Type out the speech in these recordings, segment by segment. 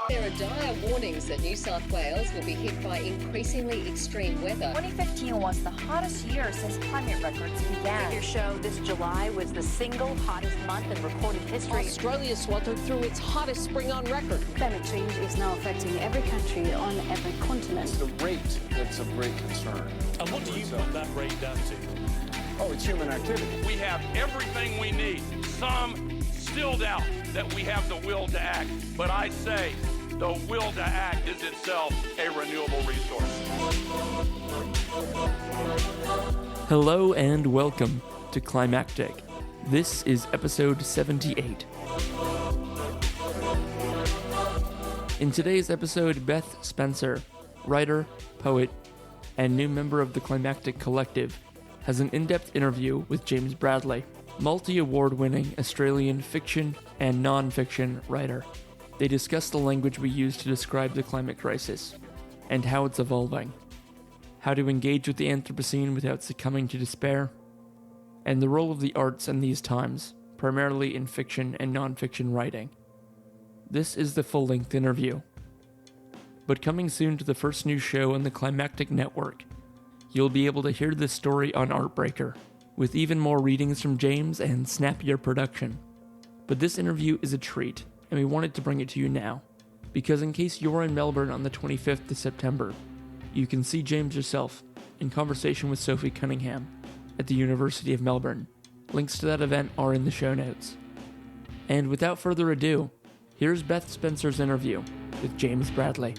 There are dire warnings that New South Wales will be hit by increasingly extreme weather. 2015 was the hottest year since climate records began. Figures show this July was the single hottest month in recorded history. Australia sweltered through its hottest spring on record. Climate change is now affecting every country on every continent. It's the rate that's of great concern. And what do you put that rate down to? Oh, it's human activity. We have everything we need. Some still doubt that we have the will to act, but I say the will to act is itself a renewable resource. Hello and welcome to Climactic. This is episode 78. In today's episode, Beth Spencer, writer, poet, and new member of the Climactic Collective, has an in-depth interview with James Bradley, multi-award-winning Australian fiction and non-fiction writer. They discuss the language we use to describe the climate crisis, and how it's evolving, how to engage with the Anthropocene without succumbing to despair, and the role of the arts in these times, primarily in fiction and non-fiction writing. This is the full-length interview. But coming soon to the first new show on the Climactic Network, you'll be able to hear this story on Artbreaker, with even more readings from James and snappier production. But this interview is a treat, and we wanted to bring it to you now, because in case you're in Melbourne on the 25th of September, you can see James yourself in conversation with Sophie Cunningham at the University of Melbourne. Links to that event are in the show notes. And without further ado, here's Beth Spencer's interview with James Bradley.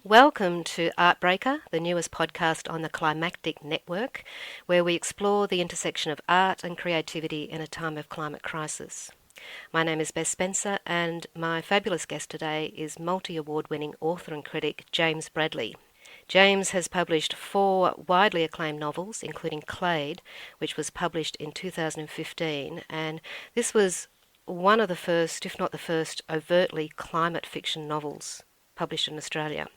Welcome to Artbreaker, the newest podcast on the Climactic Network, where we explore the intersection of art and creativity in a time of climate crisis. My name is Beth Spencer, and my fabulous guest today is multi-award-winning author and critic James Bradley. James has published 4 widely acclaimed novels, including Clade, which was published in 2015, and this was one of the first, if not the first, overtly climate fiction novels published in Australia.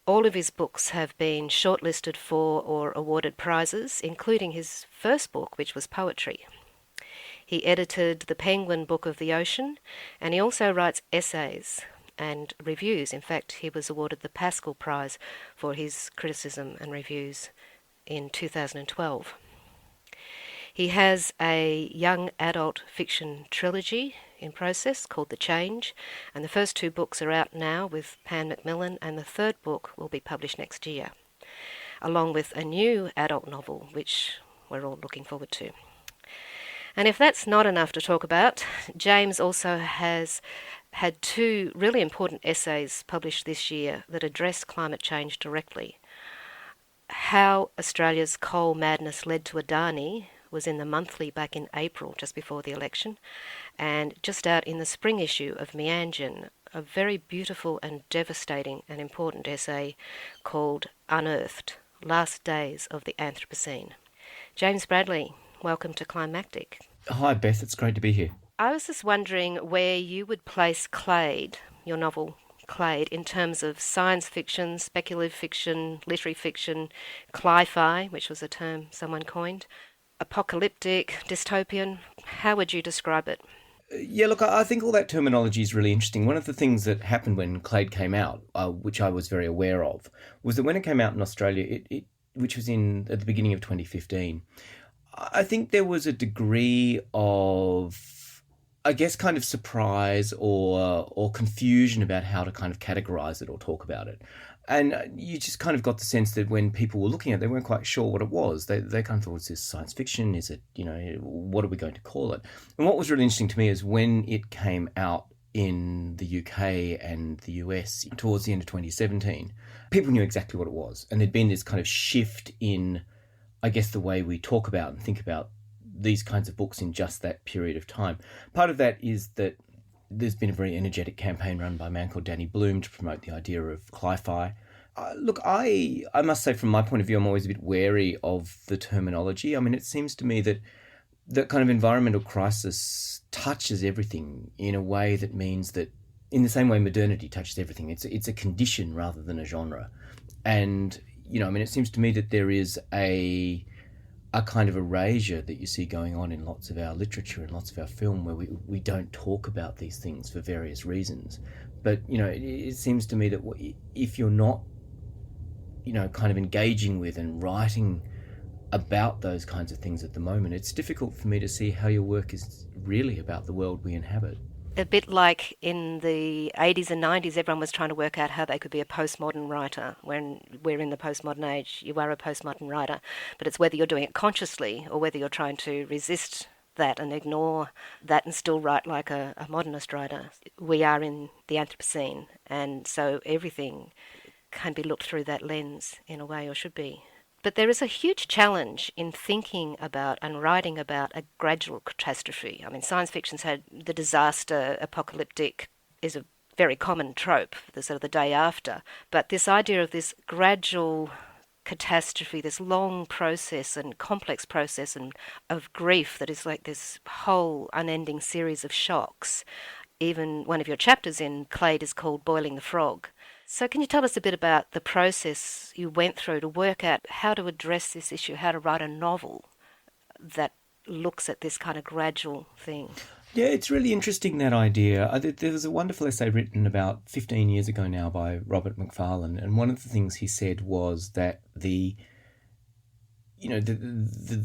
All of his books have been shortlisted for or awarded prizes, including his first book, which was poetry. He edited the Penguin Book of the Ocean, and he also writes essays and reviews. In fact, he was awarded the Pascal Prize for his criticism and reviews in 2012. He has a young adult fiction trilogy in process called The Change, and the first 2 books are out now with Pan Macmillan, and the third book will be published next year, along with a new adult novel which we're all looking forward to. And if that's not enough to talk about, James also has had 2 really important essays published this year that address climate change directly. How Australia's Coal Madness Led to Adani was in the Monthly back in April, just before the election, and just out in the spring issue of Meanjin, a very beautiful and devastating and important essay called Unearthed, Last Days of the Anthropocene. James Bradley, welcome to Climactic. Hi Beth, it's great to be here. I was just wondering where you would place Clade, your novel Clade, in terms of science fiction, speculative fiction, literary fiction, cli-fi, which was a term someone coined, apocalyptic, dystopian. How would you describe it? Yeah, look, I think all that terminology is really interesting. One of the things that happened when Clade came out, which I was very aware of, was that when it came out in Australia, which was at the beginning of 2015, I think there was a degree of, I guess, kind of surprise or confusion about how to kind of categorize it or talk about it. And you just kind of got the sense that when people were looking at it, they weren't quite sure what it was. They kind of thought, is this science fiction? Is it, what are we going to call it? And what was really interesting to me is when it came out in the UK and the US towards the end of 2017, people knew exactly what it was. And there'd been this kind of shift in, I guess, the way we talk about and think about these kinds of books in just that period of time. Part of that is that there's been a very energetic campaign run by a man called Danny Bloom to promote the idea of cli-fi. Look, I must say from my point of view, I'm always a bit wary of the terminology. I mean, it seems to me that that kind of environmental crisis touches everything in a way that means that, in the same way modernity touches everything, it's a condition rather than a genre. And, it seems to me that there is a a kind of erasure that you see going on in lots of our literature and lots of our film, where we don't talk about these things for various reasons. But, it seems to me that if you're not, kind of engaging with and writing about those kinds of things at the moment, it's difficult for me to see how your work is really about the world we inhabit. A bit like in the 80s and 90s, everyone was trying to work out how they could be a postmodern writer. When we're in the postmodern age, you are a postmodern writer. But it's whether you're doing it consciously or whether you're trying to resist that and ignore that and still write like a modernist writer. We are in the Anthropocene, and so everything can be looked through that lens in a way, or should be. But there is a huge challenge in thinking about and writing about a gradual catastrophe. I mean, science fiction's had the disaster apocalyptic is a very common trope, the sort of the day after. But this idea of this gradual catastrophe, this long process and complex process and of grief that is like this whole unending series of shocks. Even one of your chapters in Clade is called Boiling the Frog. So can you tell us a bit about the process you went through to work out how to address this issue, how to write a novel that looks at this kind of gradual thing? Yeah, it's really interesting, that idea. There was a wonderful essay written about 15 years ago now by Robert Macfarlane, and one of the things he said was that the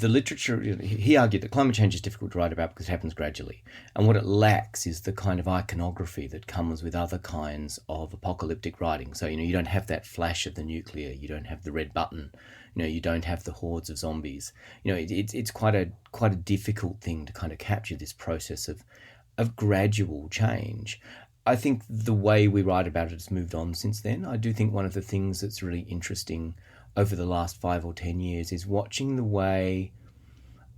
literature, he argued that climate change is difficult to write about because it happens gradually. And what it lacks is the kind of iconography that comes with other kinds of apocalyptic writing. So, you don't have that flash of the nuclear, you don't have the red button, you don't have the hordes of zombies. It's quite a difficult thing to kind of capture this process of gradual change. I think the way we write about it has moved on since then. I do think one of the things that's really interesting over the last 5 or 10 years is watching the way,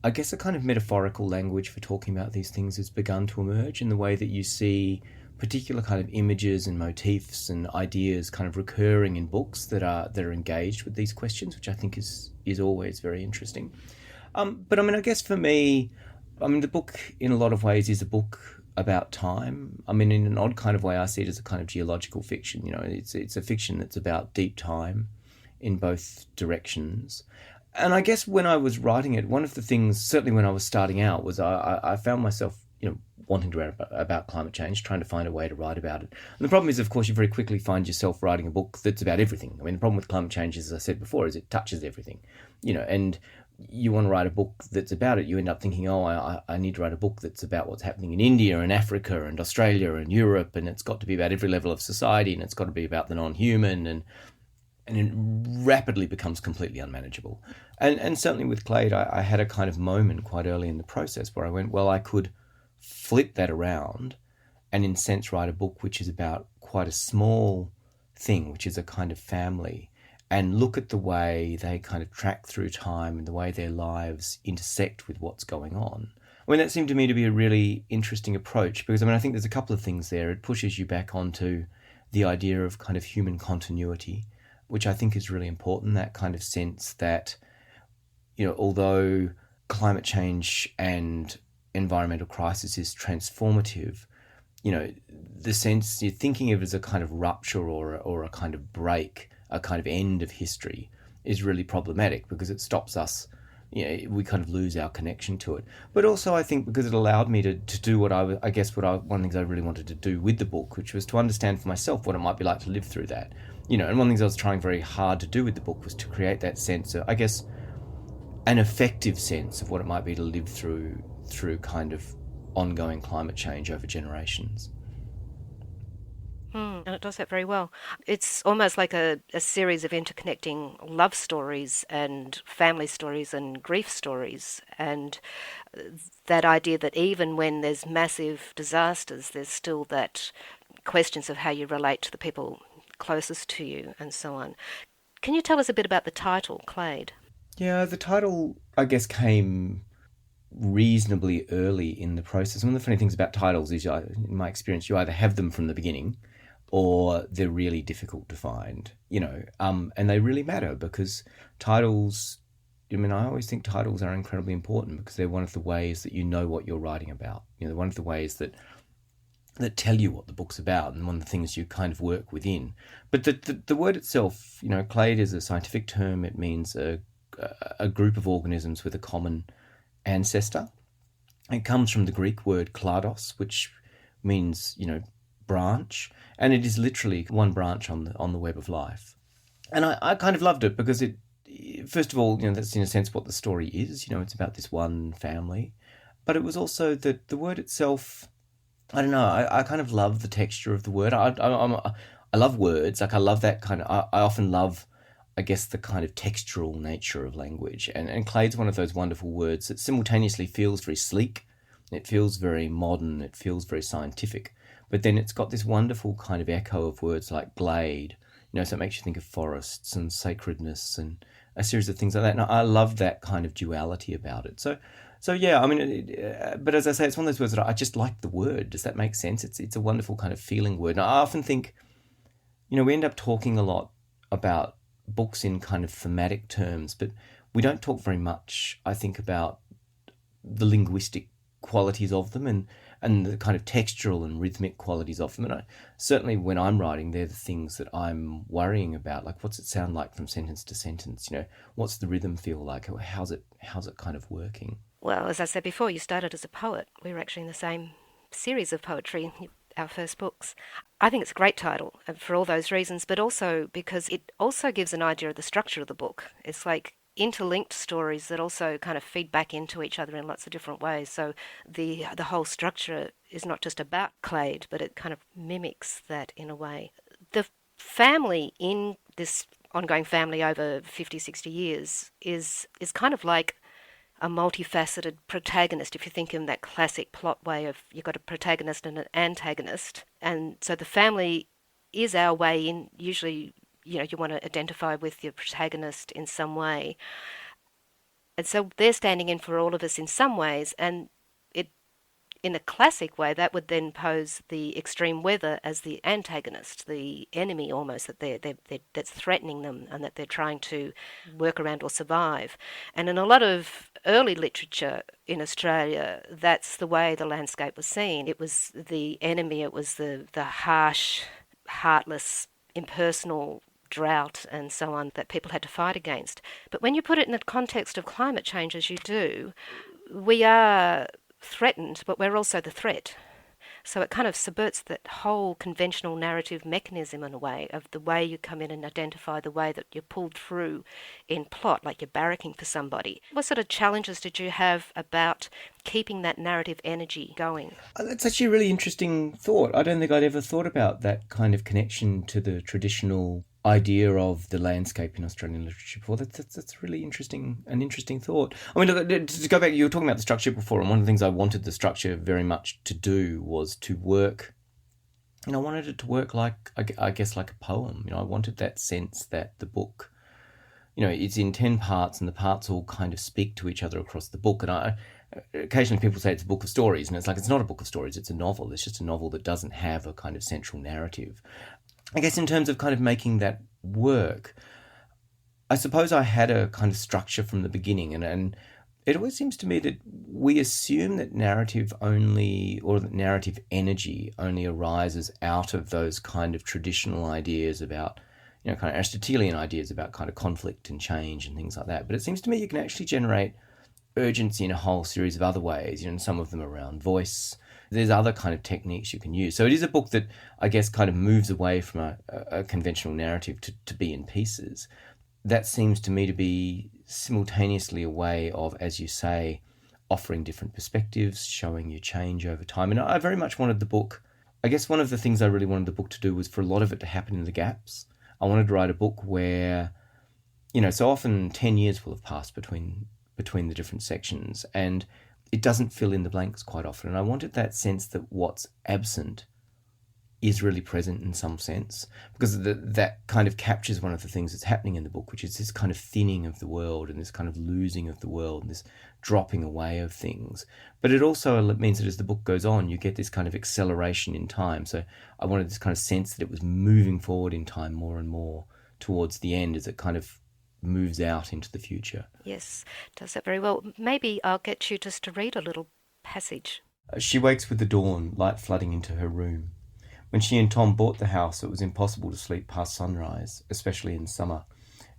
I guess, a kind of metaphorical language for talking about these things has begun to emerge, in the way that you see particular kind of images and motifs and ideas kind of recurring in books that are engaged with these questions, which I think is always very interesting. But I mean, I guess for me, the book in a lot of ways is a book about time. I mean, in an odd kind of way, I see it as a kind of geological fiction. It's a fiction that's about deep time in both directions. And I guess when I was writing it, one of the things, certainly when I was starting out, was I found myself, wanting to write about climate change, trying to find a way to write about it. And the problem is, of course, you very quickly find yourself writing a book that's about everything. I mean, the problem with climate change, as I said before, is it touches everything, and you want to write a book that's about it, you end up thinking, I need to write a book that's about what's happening in India and Africa and Australia and Europe, and it's got to be about every level of society, and it's got to be about the non-human, and it rapidly becomes completely unmanageable. And certainly with Clade, I had a kind of moment quite early in the process where I went, well, I could flip that around and in a sense write a book which is about quite a small thing, which is a kind of family, and look at the way they kind of track through time and the way their lives intersect with what's going on. I mean, that seemed to me to be a really interesting approach, because I think there's a couple of things there. It pushes you back onto the idea of kind of human continuity, which I think is really important, that kind of sense that, although climate change and environmental crisis is transformative, the sense you're thinking of it as a kind of rupture or a kind of break, a kind of end of history, is really problematic, because it stops us, we kind of lose our connection to it. But also I think because it allowed me to do one of the things I really wanted to do with the book, which was to understand for myself what it might be like to live through that. And one of the things I was trying very hard to do with the book was to create that sense of, I guess, an effective sense of what it might be to live through kind of ongoing climate change over generations. And it does that very well. It's almost like a series of interconnecting love stories and family stories and grief stories, and that idea that even when there's massive disasters, there's still that questions of how you relate to the people closest to you and so on. Can you tell us a bit about the title, Clade? Yeah, the title, I guess, came reasonably early in the process. One of the funny things about titles is, in my experience, you either have them from the beginning or they're really difficult to find, and they really matter, because titles, I always think titles are incredibly important, because they're one of the ways that you know what you're writing about. One of the ways that tell you what the book's about, and one of the things you kind of work within. But the word itself, Clade is a scientific term. It means a a group of organisms with a common ancestor. It comes from the Greek word klados, which means, branch, and it is literally one branch on the web of life. And I kind of loved it because it, first of all, that's in a sense what the story is. It's about this one family, but it was also that the word itself. I don't know. I kind of love the texture of the word. I love words. Like I love that kind of. I often love, I guess, the kind of textural nature of language. And Clade's one of those wonderful words that simultaneously feels very sleek. It feels very modern. It feels very scientific. But then it's got this wonderful kind of echo of words like glade. So it makes you think of forests and sacredness and a series of things like that. And I love that kind of duality about it. So yeah, I mean, but as I say, it's one of those words that I just like the word. Does that make sense? It's a wonderful kind of feeling word. And I often think, we end up talking a lot about books in kind of thematic terms, but we don't talk very much, I think, about the linguistic qualities of them and the kind of textural and rhythmic qualities of them. And certainly when I'm writing, they're the things that I'm worrying about. Like, what's it sound like from sentence to sentence? What's the rhythm feel like? How's it kind of working? Well, as I said before, you started as a poet. We were actually in the same series of poetry, our first books. I think it's a great title for all those reasons, but also because it also gives an idea of the structure of the book. It's like interlinked stories that also kind of feed back into each other in lots of different ways. So the whole structure is not just about Clade, but it kind of mimics that in a way. The family in this ongoing family over 50, 60 years is kind of like a multifaceted protagonist, if you think in that classic plot way of you've got a protagonist and an antagonist. And so the family is our way in. Usually, you want to identify with your protagonist in some way. And so they're standing in for all of us in some ways, and in a classic way, that would then pose the extreme weather as the antagonist, the enemy almost that's threatening them and that they're trying to work around or survive. And in a lot of early literature in Australia, that's the way the landscape was seen. It was the enemy, it was the harsh, heartless, impersonal drought and so on that people had to fight against. But when you put it in the context of climate change, as you do, we are threatened, but we're also the threat. So it kind of subverts that whole conventional narrative mechanism in a way of the way you come in and identify the way that you're pulled through in plot, like you're barracking for somebody. What sort of challenges did you have about keeping that narrative energy going? That's actually a really interesting thought. I don't think I'd ever thought about that kind of connection to the traditional idea of the landscape in Australian literature before. That's really interesting thought. I mean, look, to go back, you were talking about the structure before, and one of the things I wanted the structure very much to do was to work. I wanted it to work like, I guess, like a poem. I wanted that sense that the book, it's in 10 parts, and the parts all kind of speak to each other across the book. And occasionally people say it's a book of stories, and it's like, it's not a book of stories, it's a novel. It's just a novel that doesn't have a kind of central narrative. I guess in terms of kind of making that work, I suppose I had a kind of structure from the beginning, and it always seems to me that we assume that narrative only, or that narrative energy only arises out of those kind of traditional ideas about, kind of Aristotelian ideas about kind of conflict and change and things like that. But it seems to me you can actually generate urgency in a whole series of other ways, some of them around voice. There's other kind of techniques you can use. So it is a book that, I guess, kind of moves away from a conventional narrative to be in pieces. That seems to me to be simultaneously a way of, as you say, offering different perspectives, showing you change over time. And I very much wanted the book, I guess one of the things I really wanted the book to do was for a lot of it to happen in the gaps. I wanted to write a book where, so often 10 years will have passed between the different sections, and it doesn't fill in the blanks quite often. And I wanted that sense that what's absent is really present in some sense, because that kind of captures one of the things that's happening in the book, which is this kind of thinning of the world and this kind of losing of the world and this dropping away of things. But it also means that as the book goes on, you get this kind of acceleration in time. So I wanted this kind of sense that it was moving forward in time more and more towards the end as it kind of moves out into the future. Yes, does that very well. Maybe I'll get you just to read a little passage. She wakes with the dawn, light flooding into her room. When she and Tom bought the house, it was impossible to sleep past sunrise, especially in summer.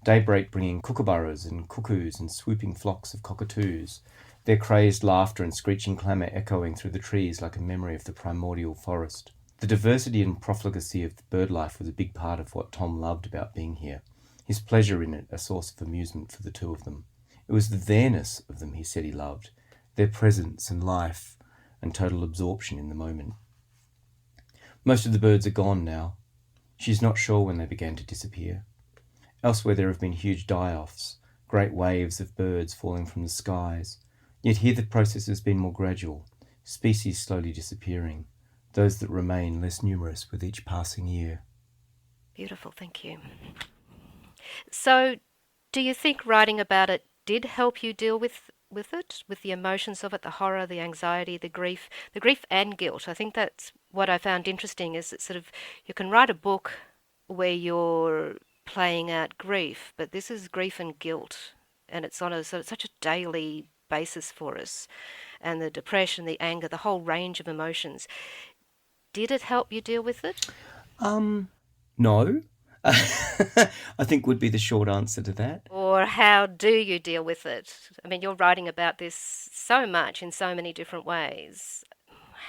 daybreak bringing kookaburras and cuckoos and swooping flocks of cockatoos, their crazed laughter and screeching clamour echoing through the trees like a memory of the primordial forest. The diversity and profligacy of the bird life was a big part of what Tom loved about being here, his pleasure in it a source of amusement for the two of them. It was the there-ness of them he said he loved, their presence and life and total absorption in the moment. Most of the birds are gone now. She's not sure when they began to disappear. Elsewhere there have been huge die-offs, great waves of birds falling from the skies. Yet here the process has been more gradual, species slowly disappearing, those that remain less numerous with each passing year. Beautiful, thank you. So, do you think writing about it did help you deal with it, with the emotions of it, the horror, the anxiety, the grief and guilt? I think that's what I found interesting, is that sort of you can write a book where you're playing out grief, but this is grief and guilt, and it's on such a daily basis for us, and the depression, the anger, the whole range of emotions. Did it help you deal with it? No. I think would be the short answer to that. Or how do you deal with it? I mean, you're writing about this so much in so many different ways.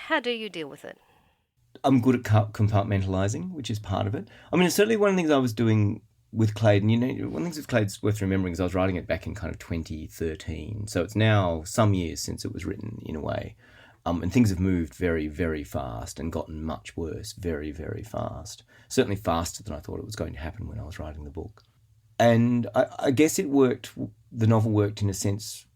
How do you deal with it? I'm good at compartmentalising, which is part of it. I mean, it's certainly one of the things I was doing with Clade, and one of the things with Clade's worth remembering is I was writing it back in kind of 2013, so it's now some years since it was written in a way, and things have moved very, very fast and gotten much worse very, very fast. Certainly faster than I thought it was going to happen when I was writing the book. And I guess it worked, the novel worked in a sense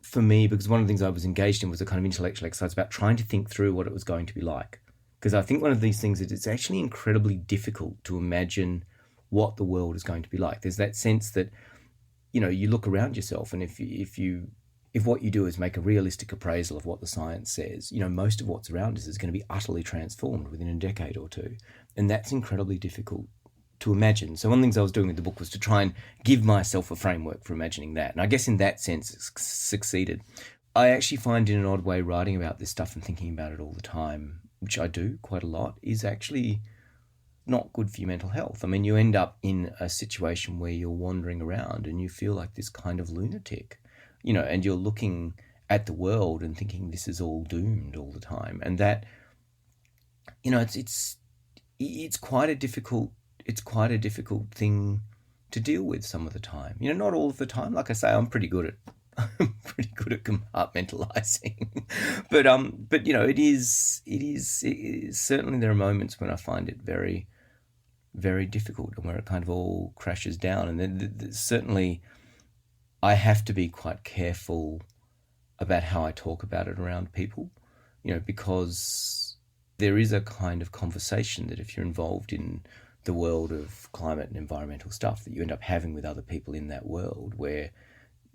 for me, because one of the things I was engaged in was a kind of intellectual exercise about trying to think through what it was going to be like. Because I think one of these things is it's actually incredibly difficult to imagine what the world is going to be like. There's that sense that, you look around yourself, and if what you do is make a realistic appraisal of what the science says, most of what's around us is going to be utterly transformed within a decade or two. And that's incredibly difficult to imagine. So one of the things I was doing with the book was to try and give myself a framework for imagining that. And I guess in that sense it succeeded. I actually find in an odd way writing about this stuff and thinking about it all the time, which I do quite a lot, is actually not good for your mental health. I mean, you end up in a situation where you're wandering around and you feel like this kind of lunatic, and you're looking at the world and thinking this is all doomed all the time. And that, it's quite a difficult thing to deal with some of the time. Not all of the time. Like I say, I'm pretty good at compartmentalizing, but it is certainly there are moments when I find it very, very difficult, and where it kind of all crashes down. And then certainly I have to be quite careful about how I talk about it around people, because there is a kind of conversation that if you're involved in the world of climate and environmental stuff, that you end up having with other people in that world, where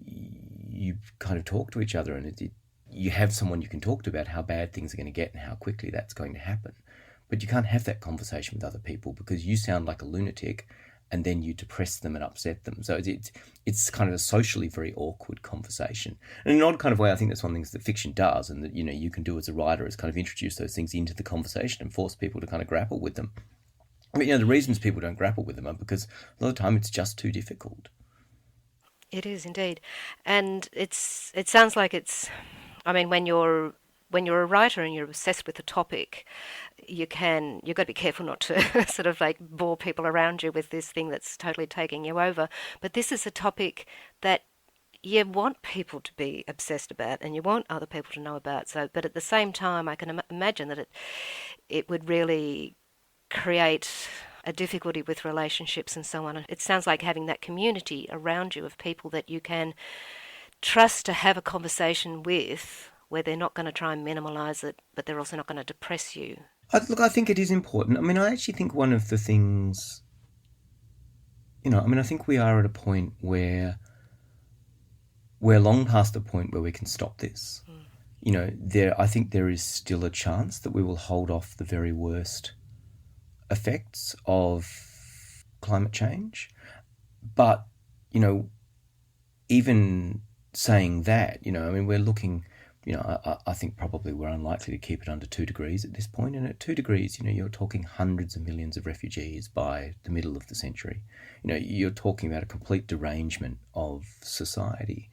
you kind of talk to each other, and you have someone you can talk to about how bad things are going to get and how quickly that's going to happen. But you can't have that conversation with other people because you sound like a lunatic, and then you depress them and upset them. So it's kind of a socially very awkward conversation. And in an odd kind of way, I think that's one of the things that fiction does, and that you can do as a writer, is kind of introduce those things into the conversation and force people to kind of grapple with them. I mean, the reasons people don't grapple with them are because a lot of the time it's just too difficult. It is indeed, and it sounds like it's. I mean, when you're a writer and you're obsessed with a topic, you've got to be careful not to sort of like bore people around you with this thing that's totally taking you over. But this is a topic that you want people to be obsessed about, and you want other people to know about. So, but at the same time, I can imagine that it would really create a difficulty with relationships and so on. It sounds like having that community around you of people that you can trust to have a conversation with, where they're not going to try and minimalise it, but they're also not going to depress you. Look, I think it is important. I mean, I actually think one of the things, I think we are at a point where we're long past the point where we can stop this. I think there is still a chance that we will hold off the very worst effects of climate change. But, even saying that, we're looking I think probably we're unlikely to keep it under 2 degrees at this point. And at 2 degrees, you're talking hundreds of millions of refugees by the middle of the century. You're talking about a complete derangement of society.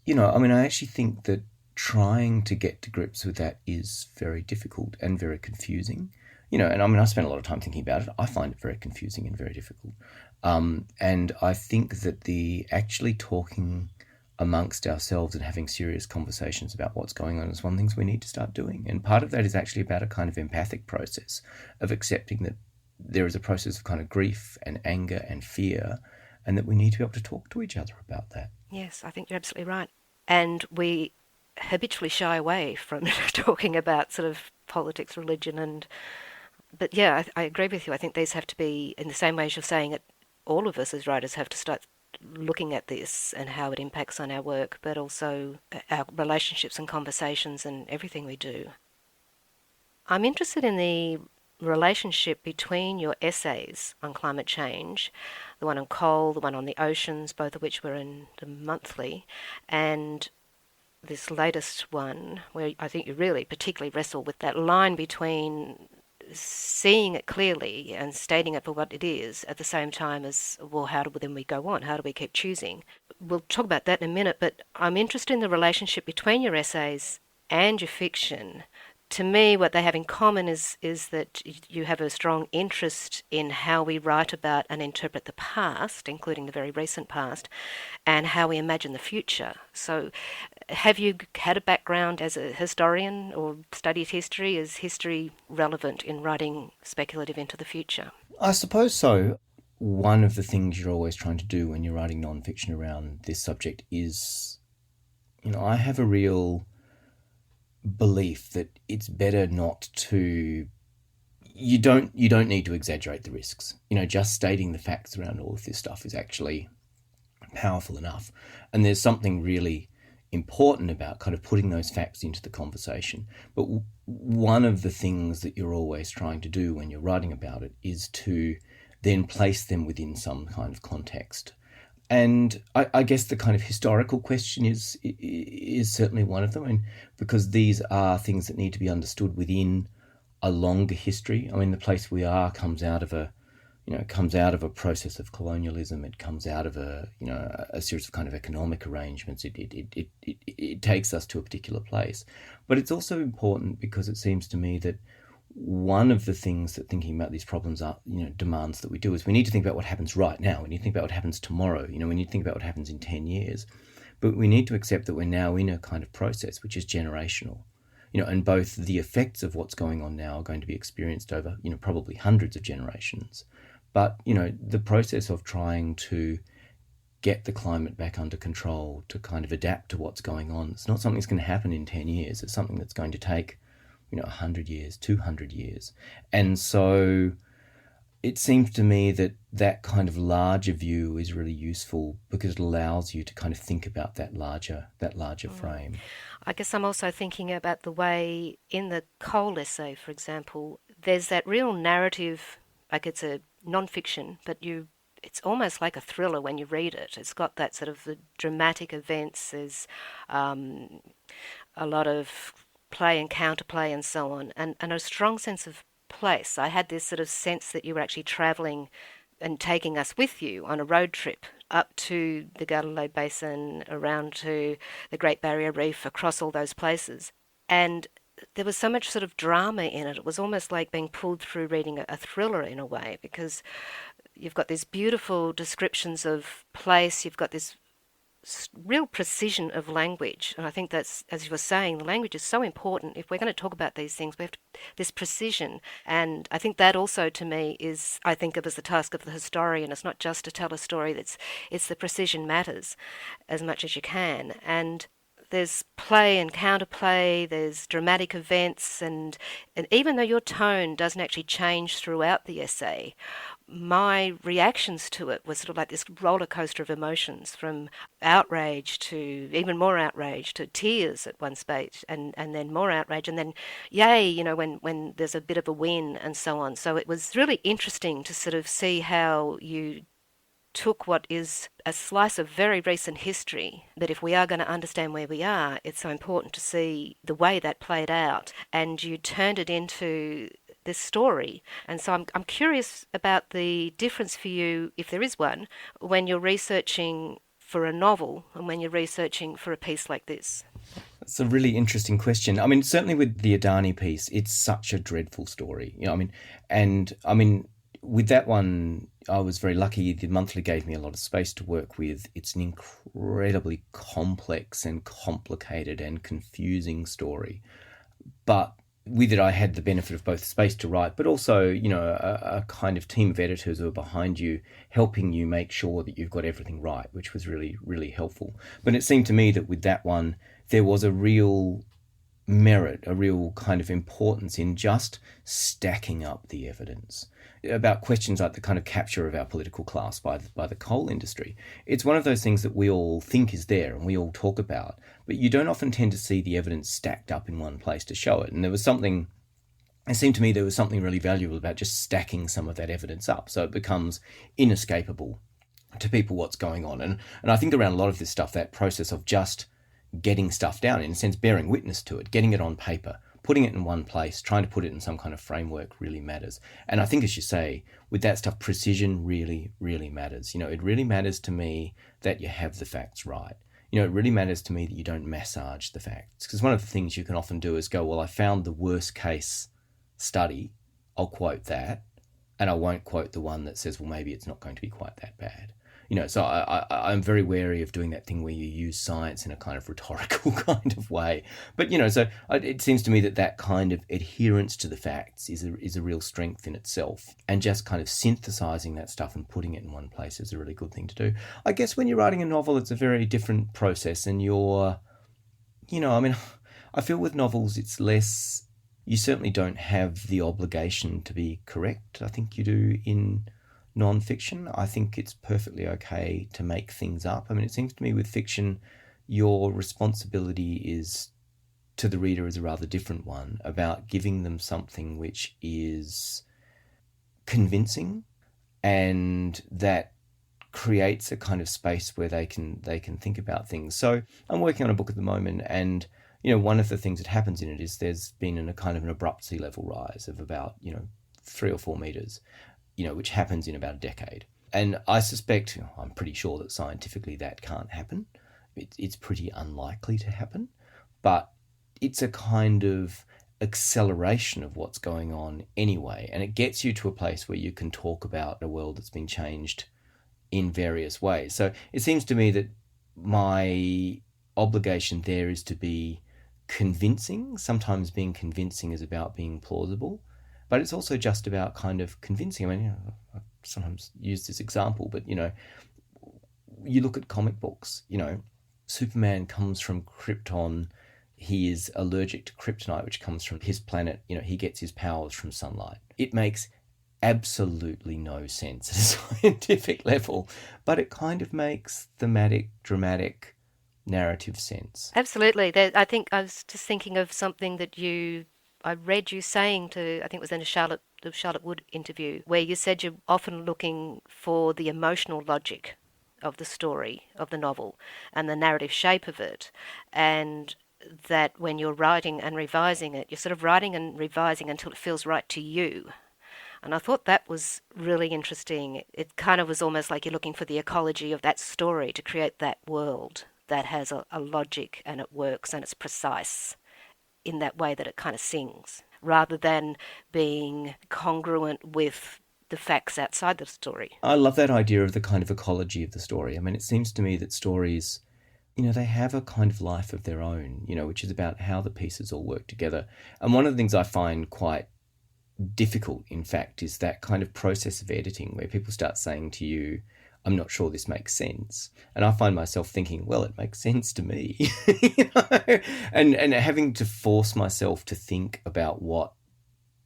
I actually think that trying to get to grips with that is very difficult and very confusing. I spent a lot of time thinking about it. I find it very confusing and very difficult. And I think that the actually talking amongst ourselves and having serious conversations about what's going on is one of the things we need to start doing. And part of that is actually about a kind of empathic process of accepting that there is a process of kind of grief and anger and fear, and that we need to be able to talk to each other about that. Yes, I think you're absolutely right. And we habitually shy away from talking about sort of politics, religion, but yeah, I agree with you. I think these have to be, in the same way as you're saying it, all of us as writers have to start looking at this and how it impacts on our work, but also our relationships and conversations and everything we do. I'm interested in the relationship between your essays on climate change, the one on coal, the one on the oceans, both of which were in the monthly, and this latest one where I think you really particularly wrestle with that line between seeing it clearly and stating it for what it is at the same time as, well, how do then we go on? How do we keep choosing? We'll talk about that in a minute, but I'm interested in the relationship between your essays and your fiction. To me, what they have in common is that you have a strong interest in how we write about and interpret the past, including the very recent past, and how we imagine the future. So have you had a background as a historian or studied history? Is history relevant in writing speculative into the future? I suppose so. One of the things you're always trying to do when you're writing non-fiction around this subject is, I have a real belief that it's better not to, you don't need to exaggerate the risks. Just stating the facts around all of this stuff is actually powerful enough. And there's something really important about kind of putting those facts into the conversation. But one of the things that you're always trying to do when you're writing about it is to then place them within some kind of context. And I guess the kind of historical question is certainly one of them, because these are things that need to be understood within a longer history. The place we are comes out of a process of colonialism. It comes out of a series of kind of economic arrangements. It takes us to a particular place. But it's also important because it seems to me that one of the things that thinking about these problems demands that we do is we need to think about what happens right now. We need to think about what happens tomorrow. We need to think about what happens in 10 years. But we need to accept that we're now in a kind of process which is generational. And both the effects of what's going on now are going to be experienced over, probably hundreds of generations. But, the process of trying to get the climate back under control, to kind of adapt to what's going on, it's not something that's going to happen in 10 years. It's something that's going to take 100 years, 200 years. And so it seems to me that kind of larger view is really useful because it allows you to kind of think about that larger frame. I guess I'm also thinking about the way in the coal essay, for example, there's that real narrative, like it's a non-fiction, but it's almost like a thriller when you read it. It's got that sort of the dramatic events. There's a lot of play and counterplay and so on, and a strong sense of place. I had this sort of sense that you were actually travelling and taking us with you on a road trip up to the Galilee Basin, around to the Great Barrier Reef, across all those places. And there was so much sort of drama in it. It was almost like being pulled through reading a thriller in a way, because you've got these beautiful descriptions of place, you've got this real precision of language. And I think that's, as you were saying, the language is so important. If we're going to talk about these things, we have to, this precision. And I think that also, to me, is, I think of as the task of the historian. It's not just to tell a story, it's the precision matters as much as you can. And there's play and counterplay, there's dramatic events, and even though your tone doesn't actually change throughout the essay, my reactions to it was sort of like this roller coaster of emotions, from outrage to even more outrage to tears at one stage, and then more outrage, and then yay, when there's a bit of a win and so on. So it was really interesting to sort of see how you took what is a slice of very recent history, that if we are going to understand where we are, it's so important to see the way that played out, and you turned it into this story. And so I'm curious about the difference for you, if there is one, when you're researching for a novel and when you're researching for a piece like this. It's a really interesting question. I mean, certainly with the Adani piece, it's such a dreadful story. With that one, I was very lucky. The Monthly gave me a lot of space to work with. It's an incredibly complex and complicated and confusing story. But with it, I had the benefit of both space to write, but also, a kind of team of editors who are behind you, helping you make sure that you've got everything right, which was really, really helpful. But it seemed to me that with that one, there was a real merit, a real kind of importance in just stacking up the evidence about questions like the kind of capture of our political class by the coal industry. It's one of those things that we all think is there and we all talk about, but you don't often tend to see the evidence stacked up in one place to show it. And it seemed to me there was something really valuable about just stacking some of that evidence up so it becomes inescapable to people what's going on. And I think around a lot of this stuff, that process of just getting stuff down, in a sense, bearing witness to it, getting it on paper, putting it in one place, trying to put it in some kind of framework really matters. And I think, as you say, with that stuff, precision really, really matters. It really matters to me that you have the facts right. It really matters to me that you don't massage the facts. Because one of the things you can often do is go, well, I found the worst case study, I'll quote that, and I won't quote the one that says, well, maybe it's not going to be quite that bad. So I'm very wary of doing that thing where you use science in a kind of rhetorical kind of way. But, it seems to me that kind of adherence to the facts is a real strength in itself. And just kind of synthesizing that stuff and putting it in one place is a really good thing to do. I guess when you're writing a novel, it's a very different process. And I feel with novels, it's less, you certainly don't have the obligation to be correct. I think you do in non-fiction. I think it's perfectly okay to make things up. It seems to me with fiction, your responsibility is to the reader is a rather different one, about giving them something which is convincing and that creates a kind of space where they can think about things. So I'm working on a book at the moment, and one of the things that happens in it is there's been a kind of an abrupt sea level rise of about 3 or 4 meters, which happens in about a decade. And I suspect, I'm pretty sure that scientifically that can't happen. It's pretty unlikely to happen, but it's a kind of acceleration of what's going on anyway. And it gets you to a place where you can talk about a world that's been changed in various ways. So it seems to me that my obligation there is to be convincing. Sometimes being convincing is about being plausible. But it's also just about kind of convincing. I sometimes use this example, but, you look at comic books, Superman comes from Krypton. He is allergic to kryptonite, which comes from his planet. He gets his powers from sunlight. It makes absolutely no sense at a scientific level, but it kind of makes thematic, dramatic, narrative sense. Absolutely. I think I was just thinking of something that I read you saying to, I think it was in the Charlotte Wood interview, where you said you're often looking for the emotional logic of the story, of the novel, and the narrative shape of it, and that when you're writing and revising it, you're sort of writing and revising until it feels right to you. And I thought that was really interesting. It kind of was almost like you're looking for the ecology of that story to create that world that has a logic and it works and it's precise in that way that it kind of sings, rather than being congruent with the facts outside the story. I love that idea of the kind of ecology of the story. It seems to me that stories, they have a kind of life of their own, which is about how the pieces all work together. And one of the things I find quite difficult, in fact, is that kind of process of editing where people start saying to you, I'm not sure this makes sense. And I find myself thinking, well, it makes sense to me. and having to force myself to think about what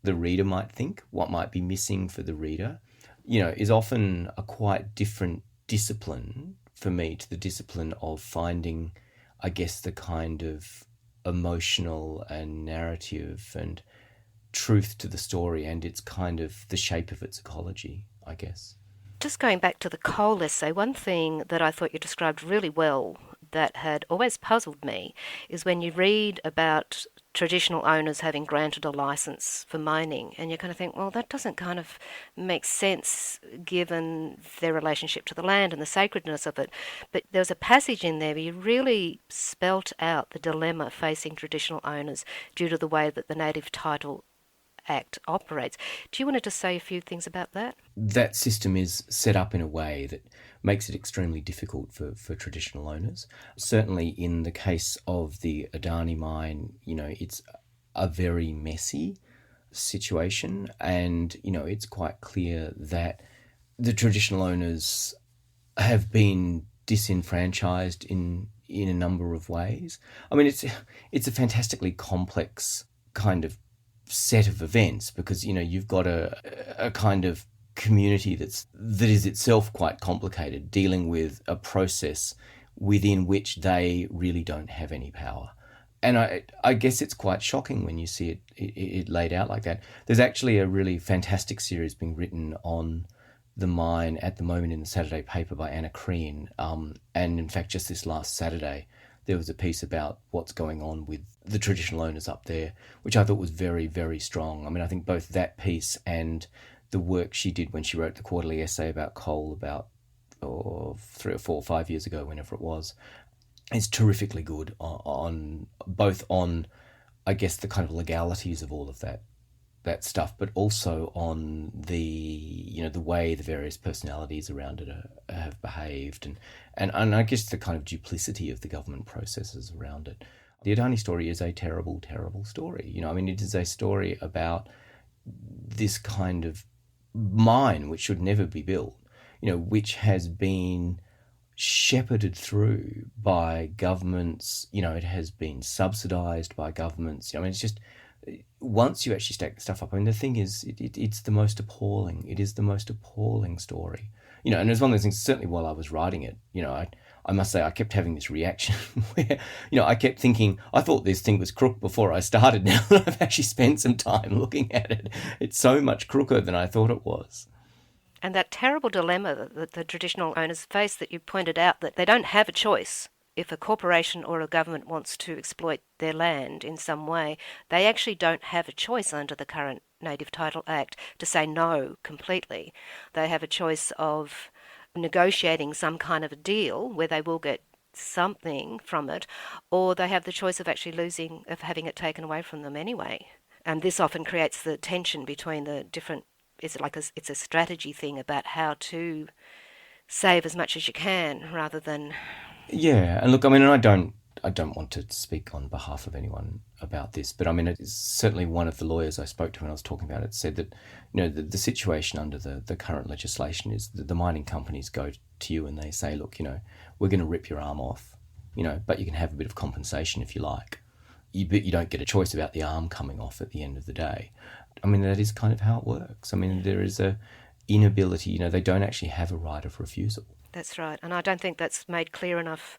the reader might think, what might be missing for the reader, is often a quite different discipline for me to the discipline of finding, I guess, the kind of emotional and narrative and truth to the story and its kind of the shape of its ecology, I guess. Just going back to the coal essay, one thing that I thought you described really well that had always puzzled me is when you read about traditional owners having granted a license for mining, and you kind of think, well, that doesn't kind of make sense given their relationship to the land and the sacredness of it. But there was a passage in there where you really spelt out the dilemma facing traditional owners due to the way that the Native Title Act operates. Do you want to just say a few things about that? That system is set up in a way that makes it extremely difficult for traditional owners. Certainly in the case of the Adani mine, it's a very messy situation, and, it's quite clear that the traditional owners have been disenfranchised in a number of ways. I mean, it's a fantastically complex kind of set of events because, you've got a kind of community that is itself quite complicated, dealing with a process within which they really don't have any power. And I guess it's quite shocking when you see it laid out like that. There's actually a really fantastic series being written on the mine at the moment in the Saturday paper by Anna Crean. And in fact, just this last Saturday, there was a piece about what's going on with the traditional owners up there, which I thought was very, very strong. I mean, I think both that piece and the work she did when she wrote the quarterly essay about coal about 3 or 4 or 5 years ago, whenever it was, is terrifically good on both on, I guess, the kind of legalities of all of that stuff, but also on the the way the various personalities around it have behaved, and I guess the kind of duplicity of the government processes around it. The Adani story is a terrible, terrible story. It is a story about this kind of mine which should never be built, which has been shepherded through by governments. It has been subsidised by governments. It's just, once you actually stack the stuff up, the thing is, it's the most appalling. It is the most appalling story. And it was one of those things, certainly while I was writing it, I must say I kept having this reaction where, I kept thinking, I thought this thing was crook before I started. Now that I've actually spent some time looking at it, it's so much crooker than I thought it was. And that terrible dilemma that the traditional owners face that you pointed out, that they don't have a choice. If a corporation or a government wants to exploit their land in some way, they actually don't have a choice under the current Native Title Act to say no completely. They have a choice of negotiating some kind of a deal where they will get something from it, or they have the choice of actually having it taken away from them anyway. And this often creates the tension between the different, it's a strategy thing about how to save as much as you can rather than... Yeah, and look, and I don't want to speak on behalf of anyone about this, but it's certainly one of the lawyers I spoke to when I was talking about it said that, the situation under the current legislation is that the mining companies go to you and they say, look, we're going to rip your arm off, but you can have a bit of compensation if you like. But you don't get a choice about the arm coming off at the end of the day. That is kind of how it works. There is a inability, they don't actually have a right of refusal. That's right, and I don't think that's made clear enough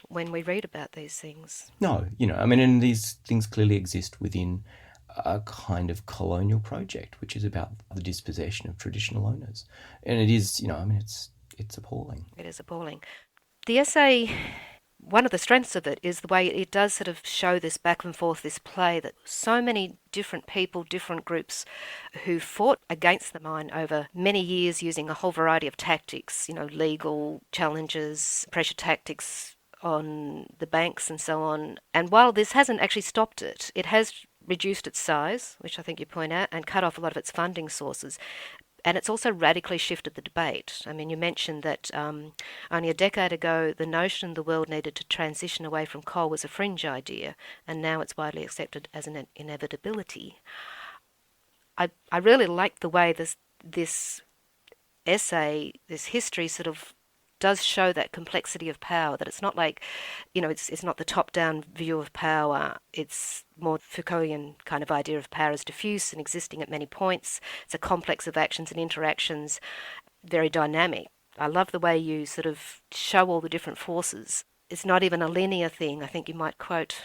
when we read about these things. No, and these things clearly exist within a kind of colonial project, which is about the dispossession of traditional owners. And it is, it's appalling. It is appalling. The essay, one of the strengths of it is the way it does sort of show this back and forth, this play that so many different people, different groups who fought against the mine over many years using a whole variety of tactics, legal challenges, pressure tactics on the banks and so on. And while this hasn't actually stopped it, it has reduced its size, which I think you point out, and cut off a lot of its funding sources. And it's also radically shifted the debate. You mentioned that only a decade ago, the notion the world needed to transition away from coal was a fringe idea, and now it's widely accepted as an inevitability. I really like the way this essay, this history sort of does show that complexity of power, that it's not like, it's not the top-down view of power. It's more Foucaultian kind of idea of power as diffuse and existing at many points. It's a complex of actions and interactions, very dynamic. I love the way you sort of show all the different forces. It's not even a linear thing. I think you might quote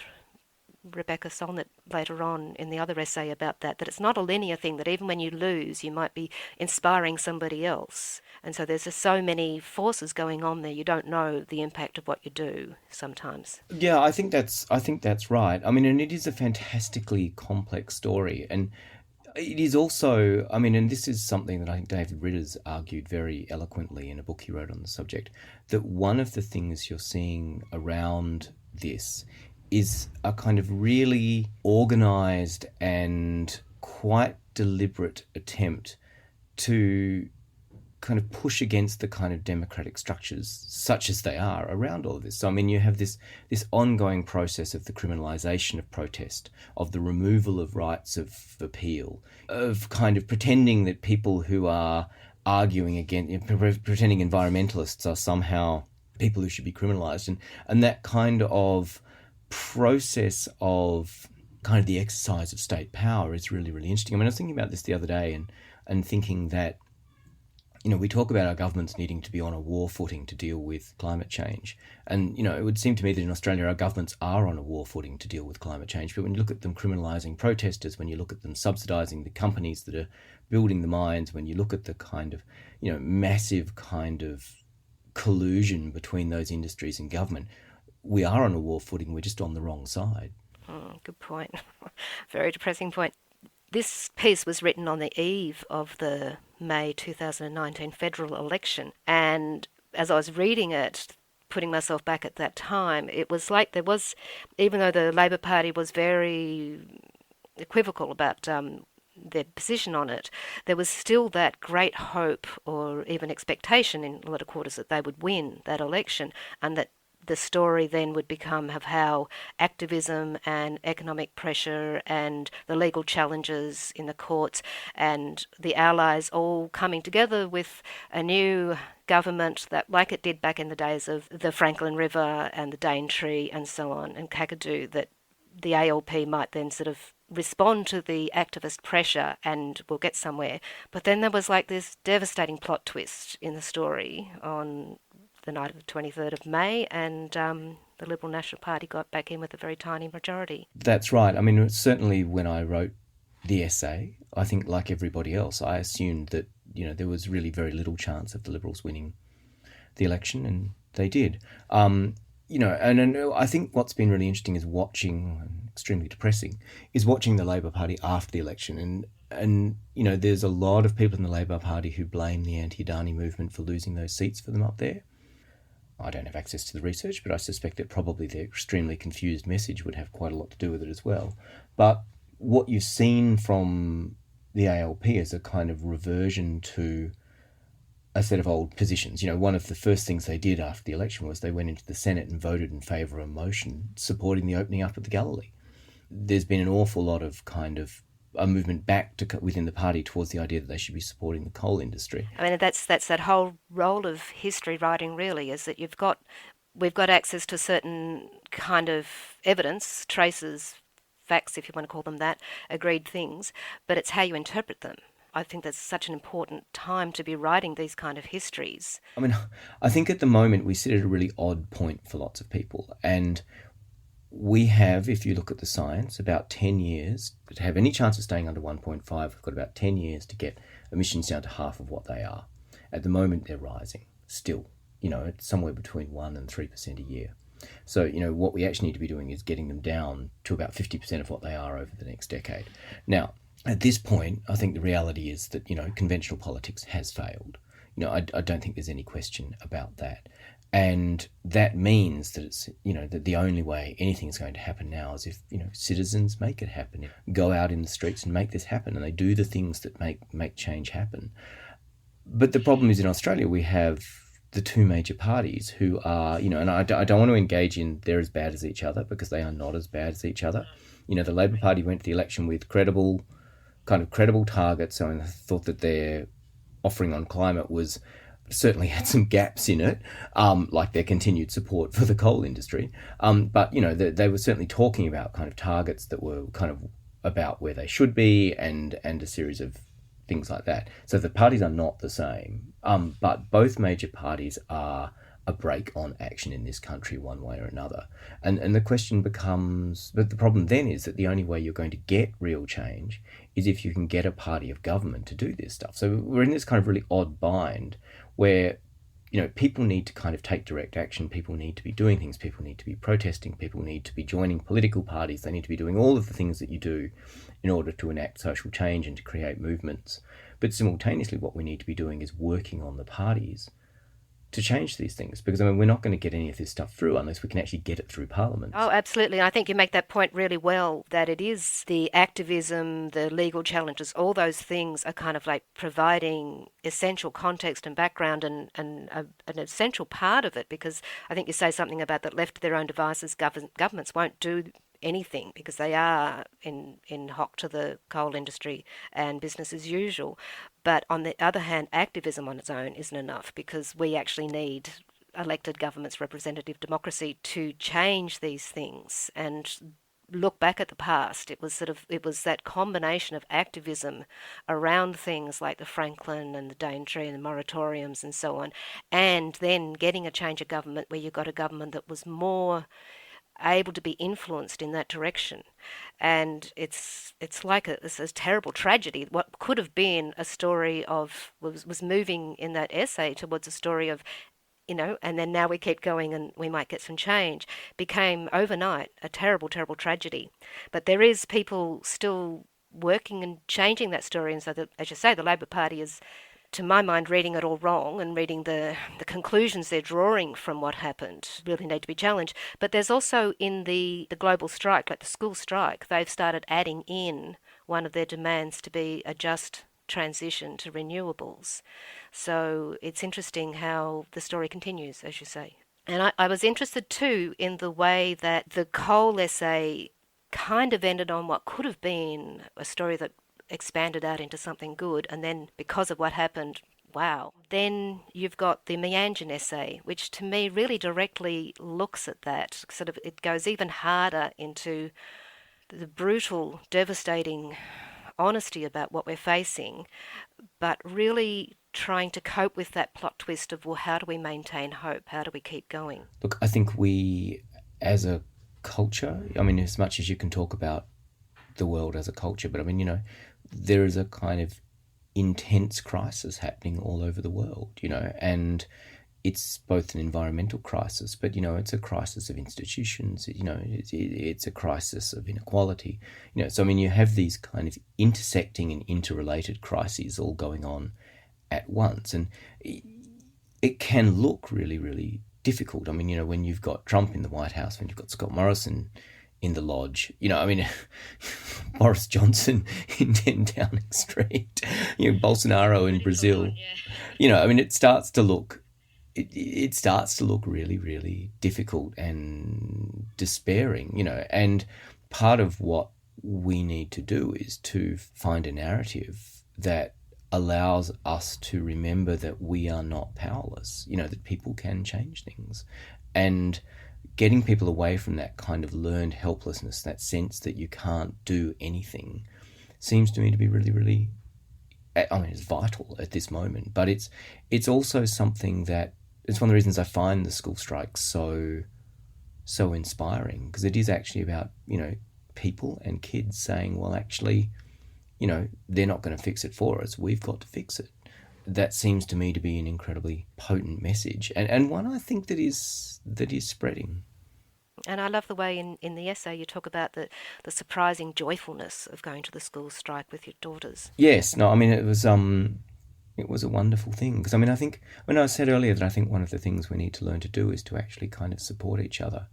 Rebecca Solnit later on in the other essay about that it's not a linear thing, that even when you lose, you might be inspiring somebody else. And so there's just so many forces going on there, you don't know the impact of what you do sometimes. Yeah, I think that's right. I mean, and it is a fantastically complex story. And it is also, I mean, and this is something that I think David Ritter's argued very eloquently in a book he wrote on the subject, that one of the things you're seeing around this is a kind of really organised and quite deliberate attempt to kind of push against the kind of democratic structures, such as they are, around all of this. So, I mean, you have this ongoing process of the criminalisation of protest, of the removal of rights of appeal, of kind of pretending that people who are arguing against, pretending environmentalists are somehow people who should be criminalised, and that kind of process of kind of the exercise of state power is really, really interesting. I mean, I was thinking about this the other day and thinking that, you know, we talk about our governments needing to be on a war footing to deal with climate change. And, you know, it would seem to me that in Australia our governments are on a war footing to deal with climate change. But when you look at them criminalising protesters, when you look at them subsidising the companies that are building the mines, when you look at the kind of, you know, massive kind of collusion between those industries and government, we are on a war footing, we're just on the wrong side. Good point. Very depressing point. This piece was written on the eve of the May 2019 federal election, and as I was reading it, putting myself back at that time, it was like there was, even though the Labor Party was very equivocal about their position on it, there was still that great hope or even expectation in a lot of quarters that they would win that election, and that the story then would become of how activism and economic pressure and the legal challenges in the courts and the allies all coming together with a new government that, like it did back in the days of the Franklin River and the Daintree and so on, and Kakadu, that the ALP might then sort of respond to the activist pressure and we'll get somewhere. But then there was like this devastating plot twist in the story on the night of the 23rd of May, and the Liberal National Party got back in with a very tiny majority. That's right. I mean, certainly when I wrote the essay, I think like everybody else, I assumed that, you know, there was really very little chance of the Liberals winning the election, and they did. You know, and I think what's been really interesting is watching, extremely depressing, is watching the Labor Party after the election. And you know, there's a lot of people in the Labor Party who blame the anti-Adani movement for losing those seats for them up there. I don't have access to the research, but I suspect that probably their extremely confused message would have quite a lot to do with it as well. But what you've seen from the ALP is a kind of reversion to a set of old positions. You know, one of the first things they did after the election was they went into the Senate and voted in favour of a motion supporting the opening up of the Galilee. There's been an awful lot of kind of a movement back to within the party towards the idea that they should be supporting the coal industry. I mean, that's that whole role of history writing, really, is that we've got access to certain kind of evidence, traces, facts, if you want to call them that, agreed things, but it's how you interpret them. I think that's such an important time to be writing these kind of histories. I mean, I think at the moment we sit at a really odd point for lots of people, and we have, if you look at the science, about 10 years to have any chance of staying under 1.5. We've got about 10 years to get emissions down to half of what they are. At the moment, they're rising still. You know, it's somewhere between 1% and 3% a year. So, you know, what we actually need to be doing is getting them down to about 50% of what they are over the next decade. Now, at this point, I think the reality is that, you know, conventional politics has failed. You know, I don't think there's any question about that. And that means that it's, you know, that the only way anything is going to happen now is if, you know, citizens make it happen, go out in the streets and make this happen, and they do the things that make change happen. But the problem is in Australia we have the two major parties who are, you know, and I don't want to engage in they're as bad as each other, because they are not as bad as each other. You know, the Labor Party went to the election with credible targets, and thought that their offering on climate certainly had some gaps in it, like their continued support for the coal industry. But, you know, they were certainly talking about kind of targets that were kind of about where they should be, and a series of things like that. So the parties are not the same. But both major parties are a brake on action in this country one way or another. And the question becomes, but the problem then is that the only way you're going to get real change is if you can get a party of government to do this stuff. So we're in this kind of really odd bind where, people need to kind of take direct action. People need to be doing things. People need to be protesting. People need to be joining political parties. They need to be doing all of the things that you do in order to enact social change and to create movements. But simultaneously, what we need to be doing is working on the parties to change these things, because we're not going to get any of this stuff through unless we can actually get it through Parliament. Oh, absolutely. I think you make that point really well, that it is the activism, the legal challenges, all those things are kind of like providing essential context and background and an essential part of it, because I think you say something about that left to their own devices, governments won't do anything because they are in hock to the coal industry and business as usual. But on the other hand, activism on its own isn't enough, because we actually need elected governments, representative democracy, to change these things and look back at the past. It was that combination of activism around things like the Franklin and the Daintree and the moratoriums and so on, and then getting a change of government where you got a government that was more able to be influenced in that direction. And it's like it's a terrible tragedy. What could have been a story of was moving in that essay towards a story of, and then now we keep going and we might get some change, became overnight a terrible, terrible tragedy. But there is people still working and changing that story. And so, as you say, the Labor Party is, to my mind, reading it all wrong and reading the conclusions they're drawing from what happened really need to be challenged. But there's also in the global strike, like the school strike, they've started adding in one of their demands to be a just transition to renewables. So it's interesting how the story continues, as you say. And I was interested too in the way that the coal essay kind of ended on what could have been a story that expanded out into something good, and then because of what happened, wow. Then you've got the Meanjin essay, which to me really directly looks at that. Sort of, it goes even harder into the brutal, devastating honesty about what we're facing, but really trying to cope with that plot twist of, well, how do we maintain hope? How do we keep going? Look, I think we, as a culture, as much as you can talk about the world as a culture, but there is a kind of intense crisis happening all over the world, and it's both an environmental crisis, but, it's a crisis of institutions, it's a crisis of inequality, so, you have these kind of intersecting and interrelated crises all going on at once, and it can look really, really difficult. When you've got Trump in the White House, when you've got Scott Morrison in the lodge, Boris Johnson in 10 Downing Street, Bolsonaro in Brazil, it starts to look really, really difficult and despairing, and part of what we need to do is to find a narrative that allows us to remember that we are not powerless, that people can change things, and getting people away from that kind of learned helplessness, that sense that you can't do anything, seems to me to be really, really, it's vital at this moment. But it's also something that, it's one of the reasons I find the school strike so inspiring, because it is actually about, people and kids saying, well, actually, they're not going to fix it for us. We've got to fix it. That seems to me to be an incredibly potent message, and one I think that is spreading. And I love the way in the essay you talk about the surprising joyfulness of going to the school strike with your daughters. Yes, no, it was a wonderful thing, because I think when I said earlier that I think one of the things we need to learn to do is to actually kind of support each other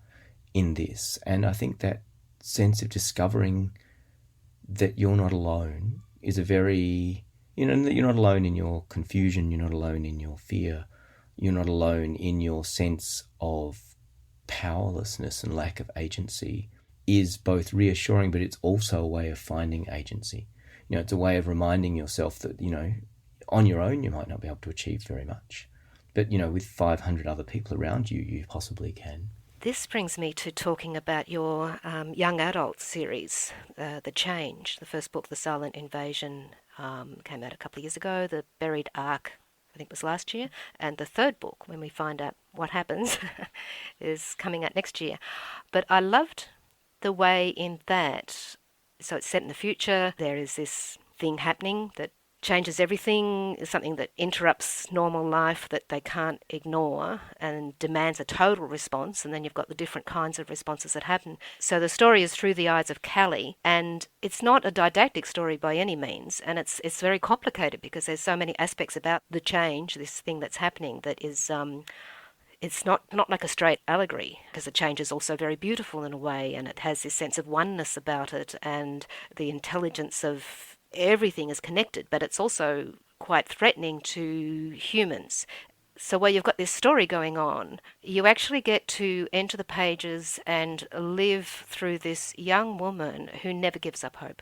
in this, and I think that sense of discovering that you're not alone is a very, that you're not alone in your confusion, you're not alone in your fear, you're not alone in your sense of powerlessness and lack of agency, is both reassuring, but it's also a way of finding agency. It's a way of reminding yourself that, on your own you might not be able to achieve very much, but, with 500 other people around you, you possibly can. This brings me to talking about your young adult series, The Change. The first book, The Silent Invasion, came out a couple of years ago. The Buried Ark I think it was last year, and the third book, when we find out what happens, is coming out next year. But I loved the way in that, so it's set in the future, there is this thing happening that changes everything, something that interrupts normal life that they can't ignore and demands a total response, and then you've got the different kinds of responses that happen. So the story is through the eyes of Callie, and it's not a didactic story by any means, and it's very complicated because there's so many aspects about the change, this thing that's happening, that is it's not like a straight allegory, because the change is also very beautiful in a way, and it has this sense of oneness about it, and the intelligence of everything is connected, but it's also quite threatening to humans. So while you've got this story going on, you actually get to enter the pages and live through this young woman who never gives up hope,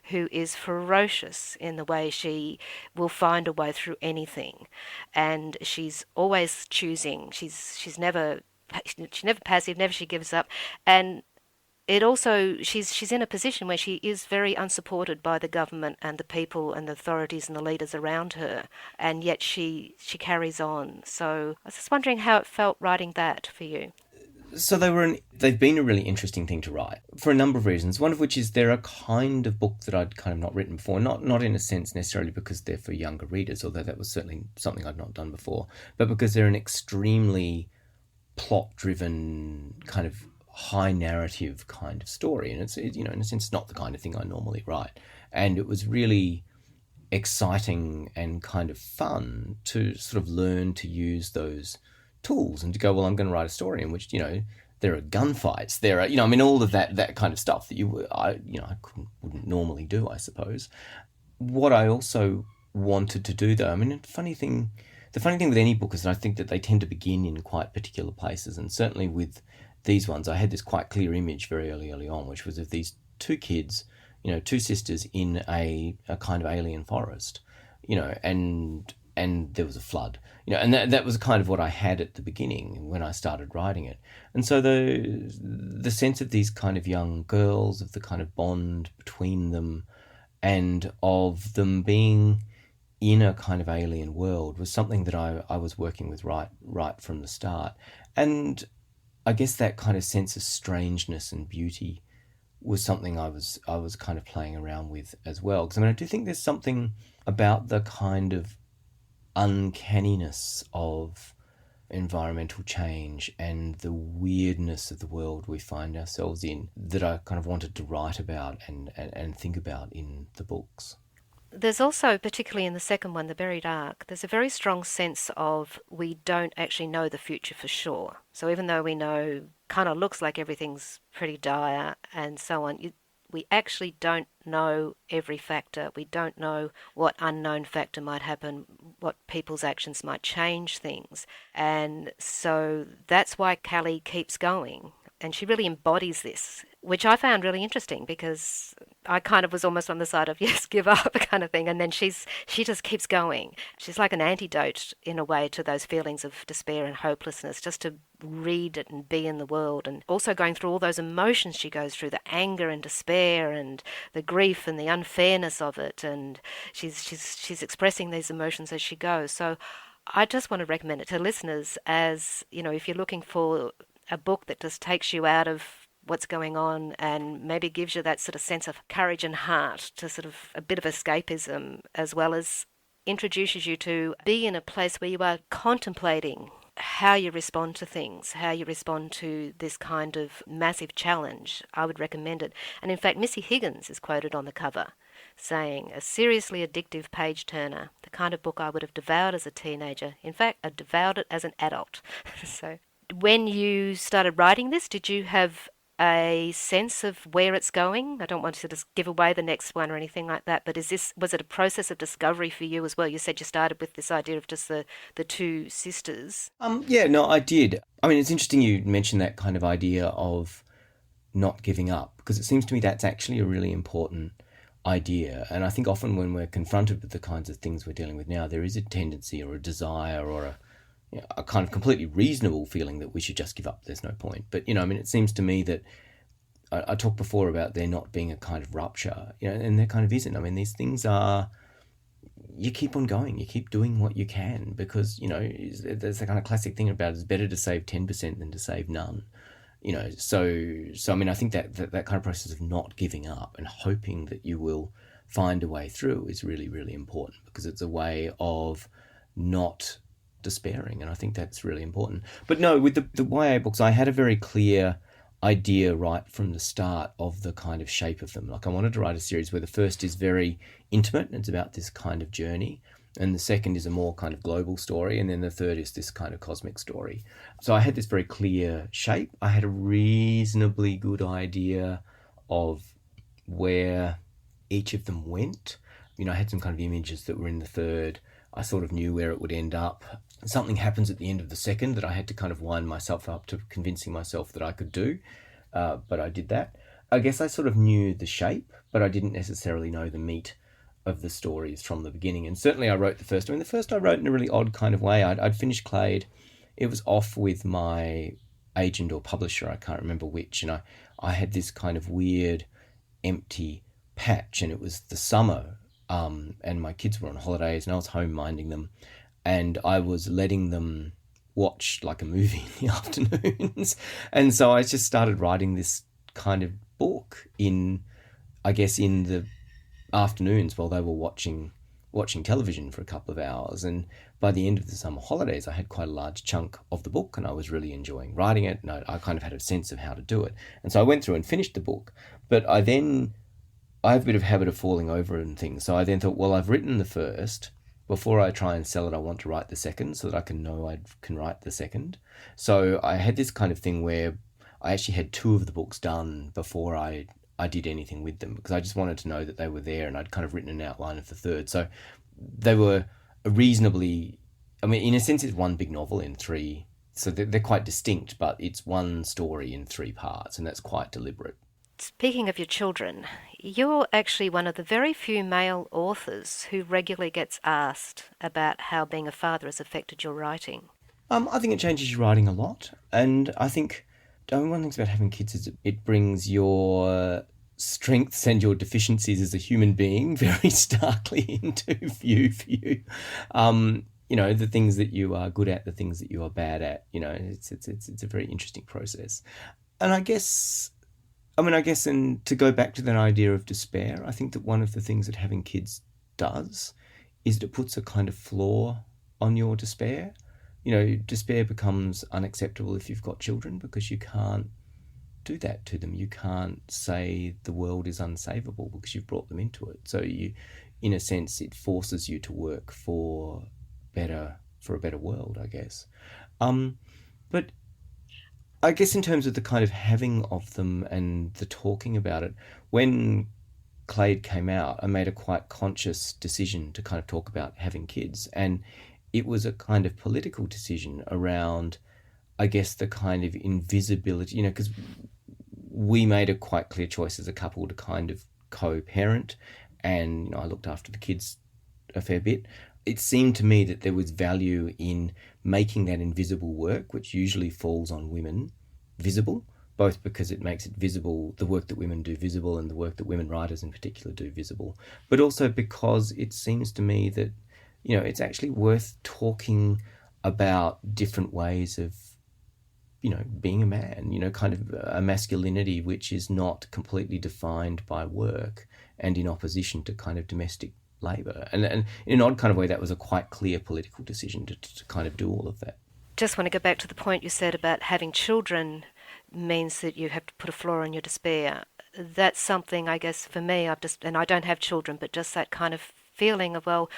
who is ferocious in the way she will find a way through anything, and she's always choosing. She's never passive, never she gives up, and it also, she's in a position where she is very unsupported by the government and the people and the authorities and the leaders around her, and yet she carries on. So I was just wondering how it felt writing that for you. So they've been a really interesting thing to write for a number of reasons. One of which is they're a kind of book that I'd kind of not written before, not in a sense necessarily because they're for younger readers, although that was certainly something I'd not done before, but because they're an extremely plot-driven kind of high narrative kind of story, and it's, in a sense, not the kind of thing I normally write. And it was really exciting and kind of fun to sort of learn to use those tools and to go, well, I'm going to write a story in which, there are gunfights, there are, all of that kind of stuff that I wouldn't normally do, I suppose. What I also wanted to do, though, the funny thing with any book is that I think that they tend to begin in quite particular places, and certainly with these ones, I had this quite clear image very early on, which was of these two kids, two sisters in a kind of alien forest, and there was a flood, and that was kind of what I had at the beginning when I started writing it. And so the sense of these kind of young girls, of the kind of bond between them, and of them being in a kind of alien world was something that I was working with right from the start. And I guess that kind of sense of strangeness and beauty was something I was kind of playing around with as well. Because I do think there's something about the kind of uncanniness of environmental change and the weirdness of the world we find ourselves in that I kind of wanted to write about and think about in the books. There's also, particularly in the second one, The Buried Ark, there's a very strong sense of we don't actually know the future for sure. So even though we know, kind of looks like everything's pretty dire and so on, we actually don't know every factor. We don't know what unknown factor might happen, what people's actions might change things. And so that's why Callie keeps going. And she really embodies this, which I found really interesting because I kind of was almost on the side of, yes, give up kind of thing. And then she just keeps going. She's like an antidote in a way to those feelings of despair and hopelessness, just to read it and be in the world. And also going through all those emotions she goes through, the anger and despair and the grief and the unfairness of it. And she's expressing these emotions as she goes. So I just want to recommend it to listeners as, if you're looking for a book that just takes you out of what's going on and maybe gives you that sort of sense of courage and heart to sort of a bit of escapism, as well as introduces you to be in a place where you are contemplating how you respond to things, how you respond to this kind of massive challenge. I would recommend it. And in fact, Missy Higgins is quoted on the cover saying, a seriously addictive page-turner, the kind of book I would have devoured as a teenager. In fact, I devoured it as an adult. So when you started writing this, did you have a sense of where it's going? I don't want to just give away the next one or anything like that, but was it a process of discovery for you as well? You said you started with this idea of just the two sisters. Yeah, no, I did. It's interesting you mentioned that kind of idea of not giving up, because it seems to me that's actually a really important idea. And I think often when we're confronted with the kinds of things we're dealing with now, there is a tendency or a desire or a kind of completely reasonable feeling that we should just give up. There's no point. But, it seems to me that I talked before about there not being a kind of rupture, and there kind of isn't. These things are, you keep on going, you keep doing what you can, because, there's the kind of classic thing about it's better to save 10% than to save none. So I mean, I think that kind of process of not giving up and hoping that you will find a way through is really, really important, because it's a way of not despairing, and I think that's really important. But no, with the YA books, I had a very clear idea right from the start of the kind of shape of them. Like, I wanted to write a series where the first is very intimate and it's about this kind of journey, and the second is a more kind of global story, and then the third is this kind of cosmic story. So I had this very clear shape. I had a reasonably good idea of where each of them went. I had some kind of images that were in the third. I sort of knew where it would end up. Something happens at the end of the second that I had to kind of wind myself up to convincing myself that I could do, but I did that. I guess I sort of knew the shape, but I didn't necessarily know the meat of the stories from the beginning. And certainly I wrote the first. I mean, the first I wrote in a really odd kind of way. I'd finished Clade. It was off with my agent or publisher, I can't remember which, and I had this kind of weird empty patch, and it was the summer, and my kids were on holidays, and I was home minding them, and I was letting them watch like a movie in the afternoons. And so I just started writing this kind of book in the afternoons while they were watching television for a couple of hours. And by the end of the summer holidays, I had quite a large chunk of the book, and I was really enjoying writing it, and I kind of had a sense of how to do it. And so I went through and finished the book, but I have a bit of habit of falling over and things. So I then thought, well, I've written the first. Before I try and sell it, I want to write the second so that I can know I can write the second. So I had this kind of thing where I actually had 2 of the books done before I did anything with them, because I just wanted to know that they were there, and I'd kind of written an outline of the third. So they were reasonably, I mean, in a sense, it's one big novel in 3. So they're quite distinct, but it's one story in 3 parts, and that's quite deliberate. Speaking of your children, you're actually one of the very few male authors who regularly gets asked about how being a father has affected your writing. I think it changes your writing a lot, and I think one of the things about having kids is it brings your strengths and your deficiencies as a human being very starkly into view for you. The things that you are good at, the things that you are bad at. It's a very interesting process, and I guess, and to go back to that idea of despair, I think that one of the things that having kids does is that it puts a kind of floor on your despair. Despair becomes unacceptable if you've got children, because you can't do that to them. You can't say the world is unsavable because you've brought them into it. So in a sense, it forces you to work for a better world, I guess. But I guess in terms of the kind of having of them and the talking about it, when Clade came out, I made a quite conscious decision to kind of talk about having kids. And it was a kind of political decision around, I guess, the kind of invisibility, because we made a quite clear choice as a couple to kind of co-parent, and I looked after the kids a fair bit. It seemed to me that there was value in making that invisible work, which usually falls on women, visible, both because it makes it visible, the work that women do visible, and the work that women writers in particular do visible, but also because it seems to me that, it's actually worth talking about different ways of, being a man, kind of a masculinity which is not completely defined by work and in opposition to kind of domestic labour. And in an odd kind of way, that was a quite clear political decision to kind of do all of that. Just want to go back to the point you said about having children means that you have to put a floor on your despair. That's something, I guess, for me, and I don't have children, but just that kind of feeling of, well,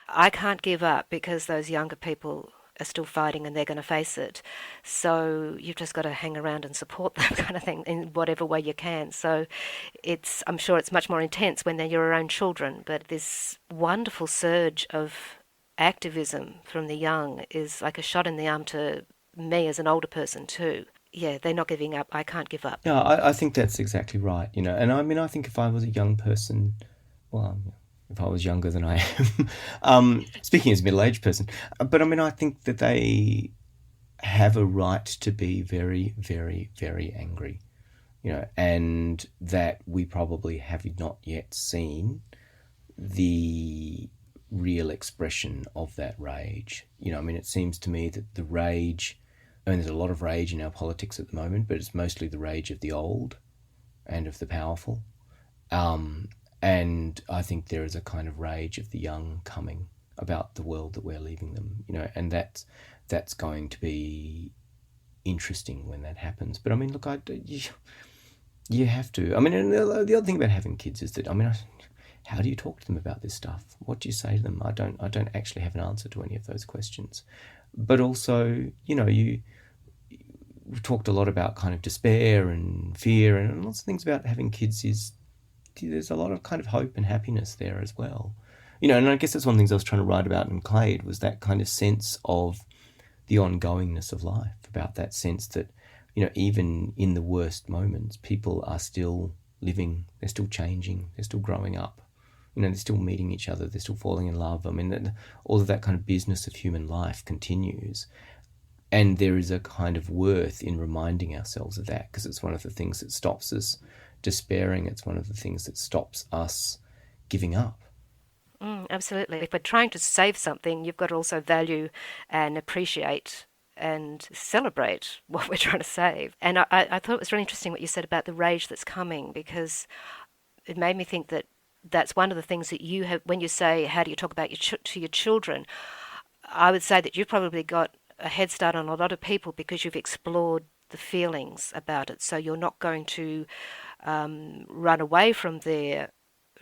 I can't give up because those younger people are still fighting and they're going to face it. So you've just got to hang around and support them, kind of thing, in whatever way you can. So I'm sure it's much more intense when they're your own children, but this wonderful surge of activism from the young is like a shot in the arm to me as an older person too. Yeah, they're not giving up. I can't give up. Yeah, I think that's exactly right. And I think if I was a young person, well, if I was younger than I am, speaking as a middle-aged person, but I think that they have a right to be very, very, very angry, and that we probably have not yet seen the real expression of that rage. I mean, it seems to me that the rage, I mean, there's a lot of rage in our politics at the moment, but it's mostly the rage of the old and of the powerful. And I think there is a kind of rage of the young coming about the world that we're leaving them, and that's going to be interesting when that happens. But I mean, look, you have to. I mean, and the other thing about having kids is that, I mean, how do you talk to them about this stuff? What do you say to them? I don't actually have an answer to any of those questions. But also, we've talked a lot about kind of despair and fear, and lots of things about having kids is there's a lot of kind of hope and happiness there as well. And I guess that's one of the things I was trying to write about in Clade, was that kind of sense of the ongoingness of life, about that sense that, even in the worst moments, people are still living, they're still changing, they're still growing up, they're still meeting each other, they're still falling in love. I mean, all of that kind of business of human life continues. And there is a kind of worth in reminding ourselves of that, because it's one of the things that stops us despairing. It's one of the things that stops us giving up. Absolutely. If we're trying to save something, you've got to also value and appreciate and celebrate what we're trying to save. And I thought it was really interesting what you said about the rage that's coming, because it made me think that that's one of the things that you have, when you say, how do you talk about to your children, I would say that you've probably got a head start on a lot of people because you've explored the feelings about it. So you're not going to run away from their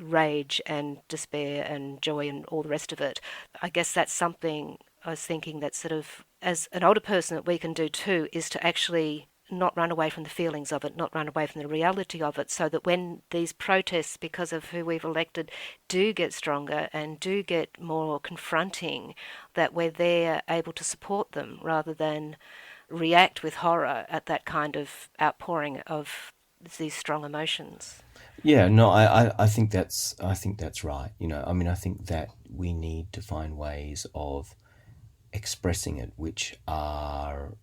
rage and despair and joy and all the rest of it. I guess that's something I was thinking that sort of, as an older person, that we can do too, is to actually not run away from the feelings of it, not run away from the reality of it, so that when these protests, because of who we've elected, do get stronger and do get more confronting, that we're there able to support them rather than react with horror at that kind of outpouring of these strong emotions. Yeah, no, I think that's right. I mean, I think that we need to find ways of expressing it which are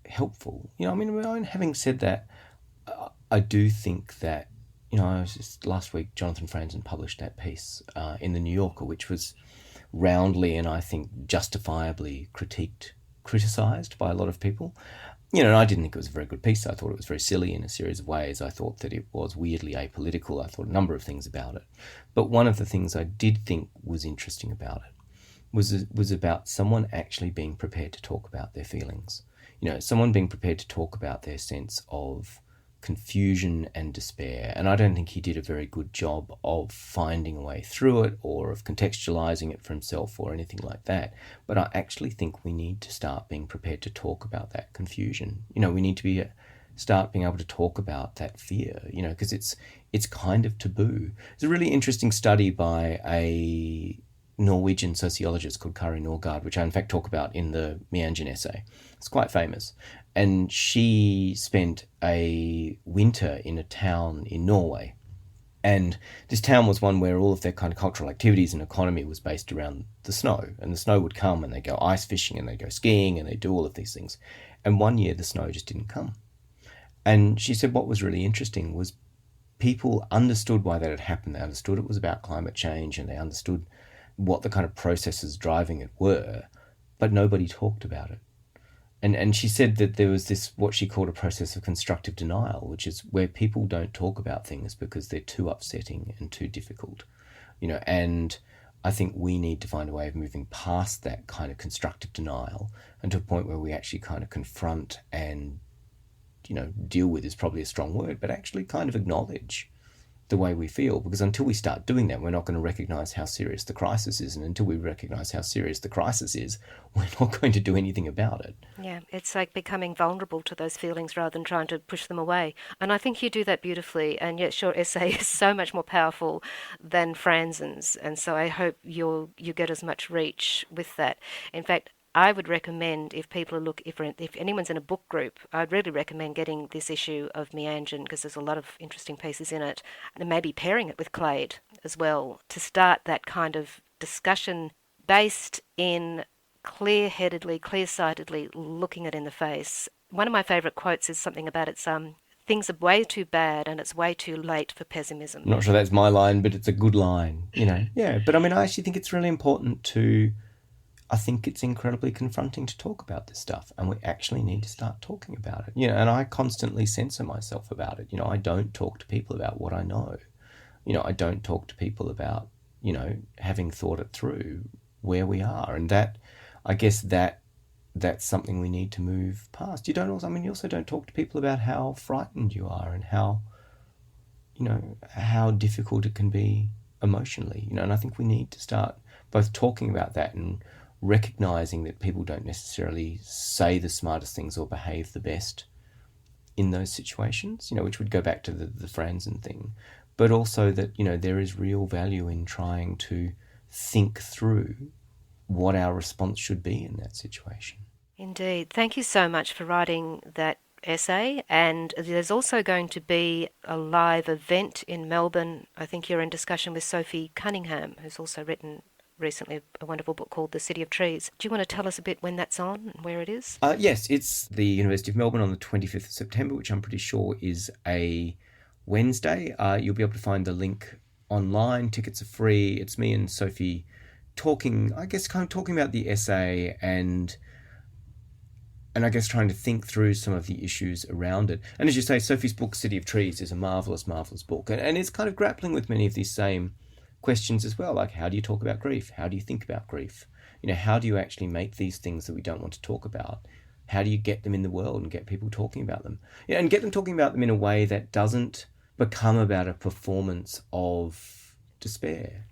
helpful. I mean, having said that, I do think that, last week Jonathan Franzen published that piece in the New Yorker, which was roundly and I think justifiably criticised by a lot of people. And I didn't think it was a very good piece. I thought it was very silly in a series of ways. I thought that it was weirdly apolitical. I thought a number of things about it. But one of the things I did think was interesting about it was about someone actually being prepared to talk about their feelings. Someone being prepared to talk about their sense of confusion and despair. And I don't think he did a very good job of finding a way through it or of contextualizing it for himself or anything like that. But I actually think we need to start being prepared to talk about that confusion. We need to start being able to talk about that fear, because it's kind of taboo. There's a really interesting study by a Norwegian sociologist called Kari Norgard, which I in fact talk about in the Meanjin essay. It's quite famous. And she spent a winter in a town in Norway. And this town was one where all of their kind of cultural activities and economy was based around the snow. And the snow would come and they'd go ice fishing and they'd go skiing and they'd do all of these things. And one year the snow just didn't come. And she said what was really interesting was people understood why that had happened. They understood it was about climate change and they understood what the kind of processes driving it were, but nobody talked about it. And she said that there was this, what she called a process of constructive denial, which is where people don't talk about things because they're too upsetting and too difficult. And I think we need to find a way of moving past that kind of constructive denial and to a point where we actually kind of confront and, deal with is probably a strong word, but actually kind of acknowledge the way we feel, because until we start doing that, we're not going to recognise how serious the crisis is, and until we recognise how serious the crisis is, we're not going to do anything about it. Yeah, it's like becoming vulnerable to those feelings rather than trying to push them away. And I think you do that beautifully, and yet your essay is so much more powerful than Franzen's, and so I hope you get as much reach with that. In fact, I would recommend, if anyone's in a book group, I'd really recommend getting this issue of Meanjin, because there's a lot of interesting pieces in it, and maybe pairing it with Clade as well, to start that kind of discussion based in clear-headedly, clear-sightedly looking it in the face. One of my favourite quotes is something about things are way too bad and it's way too late for pessimism. I'm not sure that's my line, but it's a good line, you know. Yeah, but I mean, I actually think it's really important I think it's incredibly confronting to talk about this stuff, and we actually need to start talking about it. You know, and I constantly censor myself about it. You know, I don't talk to people about what I know. You know, I don't talk to people about, you know, having thought it through where we are. And that, I guess that's something we need to move past. You also don't talk to people about how frightened you are and how, you know, how difficult it can be emotionally, you know, and I think we need to start both talking about that and recognizing that people don't necessarily say the smartest things or behave the best in those situations, you know, which would go back to the Franzen thing, but also that, you know, there is real value in trying to think through what our response should be in that situation. Indeed. Thank you so much for writing that essay, and there's also going to be a live event in Melbourne. I think you're in discussion with Sophie Cunningham, who's also written recently a wonderful book called The City of Trees. Do you want to tell us a bit when that's on and where it is? Yes, it's the University of Melbourne on the 25th of September, which I'm pretty sure is a Wednesday. You'll be able to find the link online. Tickets are free. It's me and Sophie talking about the essay and I guess trying to think through some of the issues around it. And as you say, Sophie's book, City of Trees, is a marvellous, marvellous book. And it's kind of grappling with many of these same questions as well, like how do you talk about grief? How do you think about grief? You know, how do you actually make these things that we don't want to talk about? How do you get them in the world and get people talking about them? Yeah, and get them talking about them in a way that doesn't become about a performance of despair.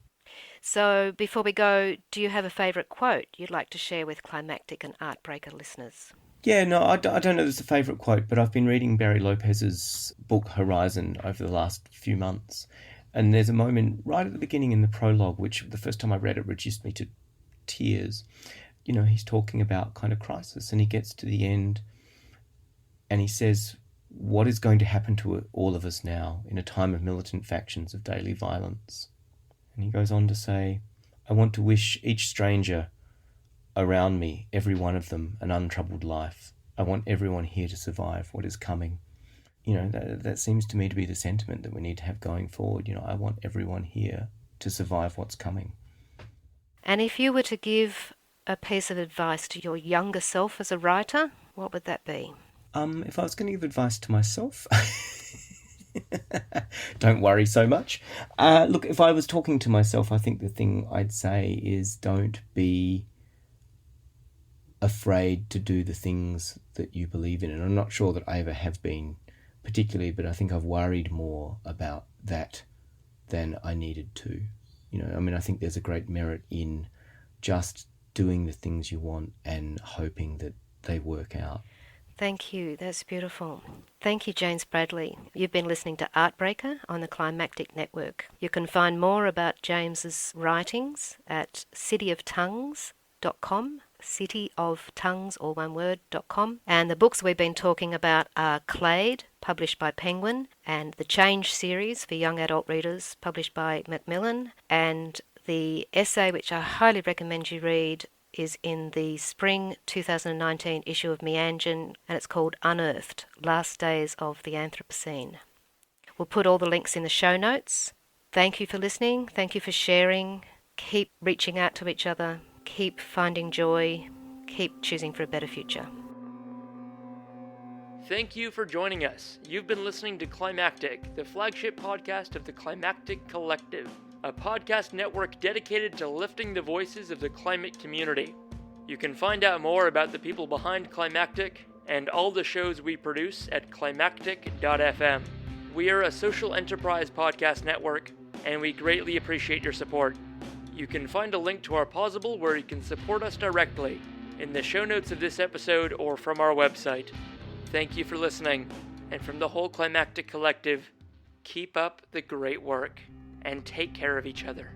So before we go, do you have a favourite quote you'd like to share with Climactic and Artbreaker listeners? Yeah, no, I don't know there's a favourite quote, but I've been reading Barry Lopez's book Horizon over the last few months. And there's a moment right at the beginning in the prologue, which the first time I read it reduced me to tears. You know, he's talking about kind of crisis, and he gets to the end and he says, what is going to happen to all of us now in a time of militant factions of daily violence? And he goes on to say, I want to wish each stranger around me, every one of them, an untroubled life. I want everyone here to survive what is coming. You know, that seems to me to be the sentiment that we need to have going forward. You know, I want everyone here to survive what's coming. And if you were to give a piece of advice to your younger self as a writer, what would that be? If I was going to give advice to myself, don't worry so much. Look, if I was talking to myself, I think the thing I'd say is don't be afraid to do the things that you believe in. And I'm not sure that I ever have been particularly, but I think I've worried more about that than I needed to. You know, I mean, I think there's a great merit in just doing the things you want and hoping that they work out. Thank you. That's beautiful. Thank you, James Bradley. You've been listening to Artbreaker on the Climactic Network. You can find more about James's writings at cityoftongues.com, cityoftongues, all one word, .com. And the books we've been talking about are Clade, published by Penguin, and the Change series for young adult readers, published by Macmillan, and the essay, which I highly recommend you read, is in the spring 2019 issue of Meanjin, and it's called Unearthed, Last Days of the Anthropocene. We'll put all the links in the show notes. Thank you for listening. Thank you for sharing. Keep reaching out to each other. Keep finding joy. Keep choosing for a better future. Thank you for joining us. You've been listening to Climactic, the flagship podcast of the Climactic Collective, a podcast network dedicated to lifting the voices of the climate community. You can find out more about the people behind Climactic and all the shows we produce at climactic.fm. We are a social enterprise podcast network, and we greatly appreciate your support. You can find a link to our Pozible where you can support us directly in the show notes of this episode or from our website. Thank you for listening, and from the whole Climactic Collective, keep up the great work and take care of each other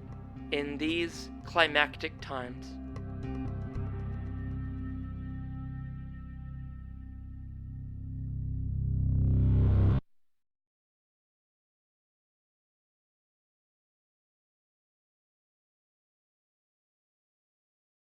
in these climactic times.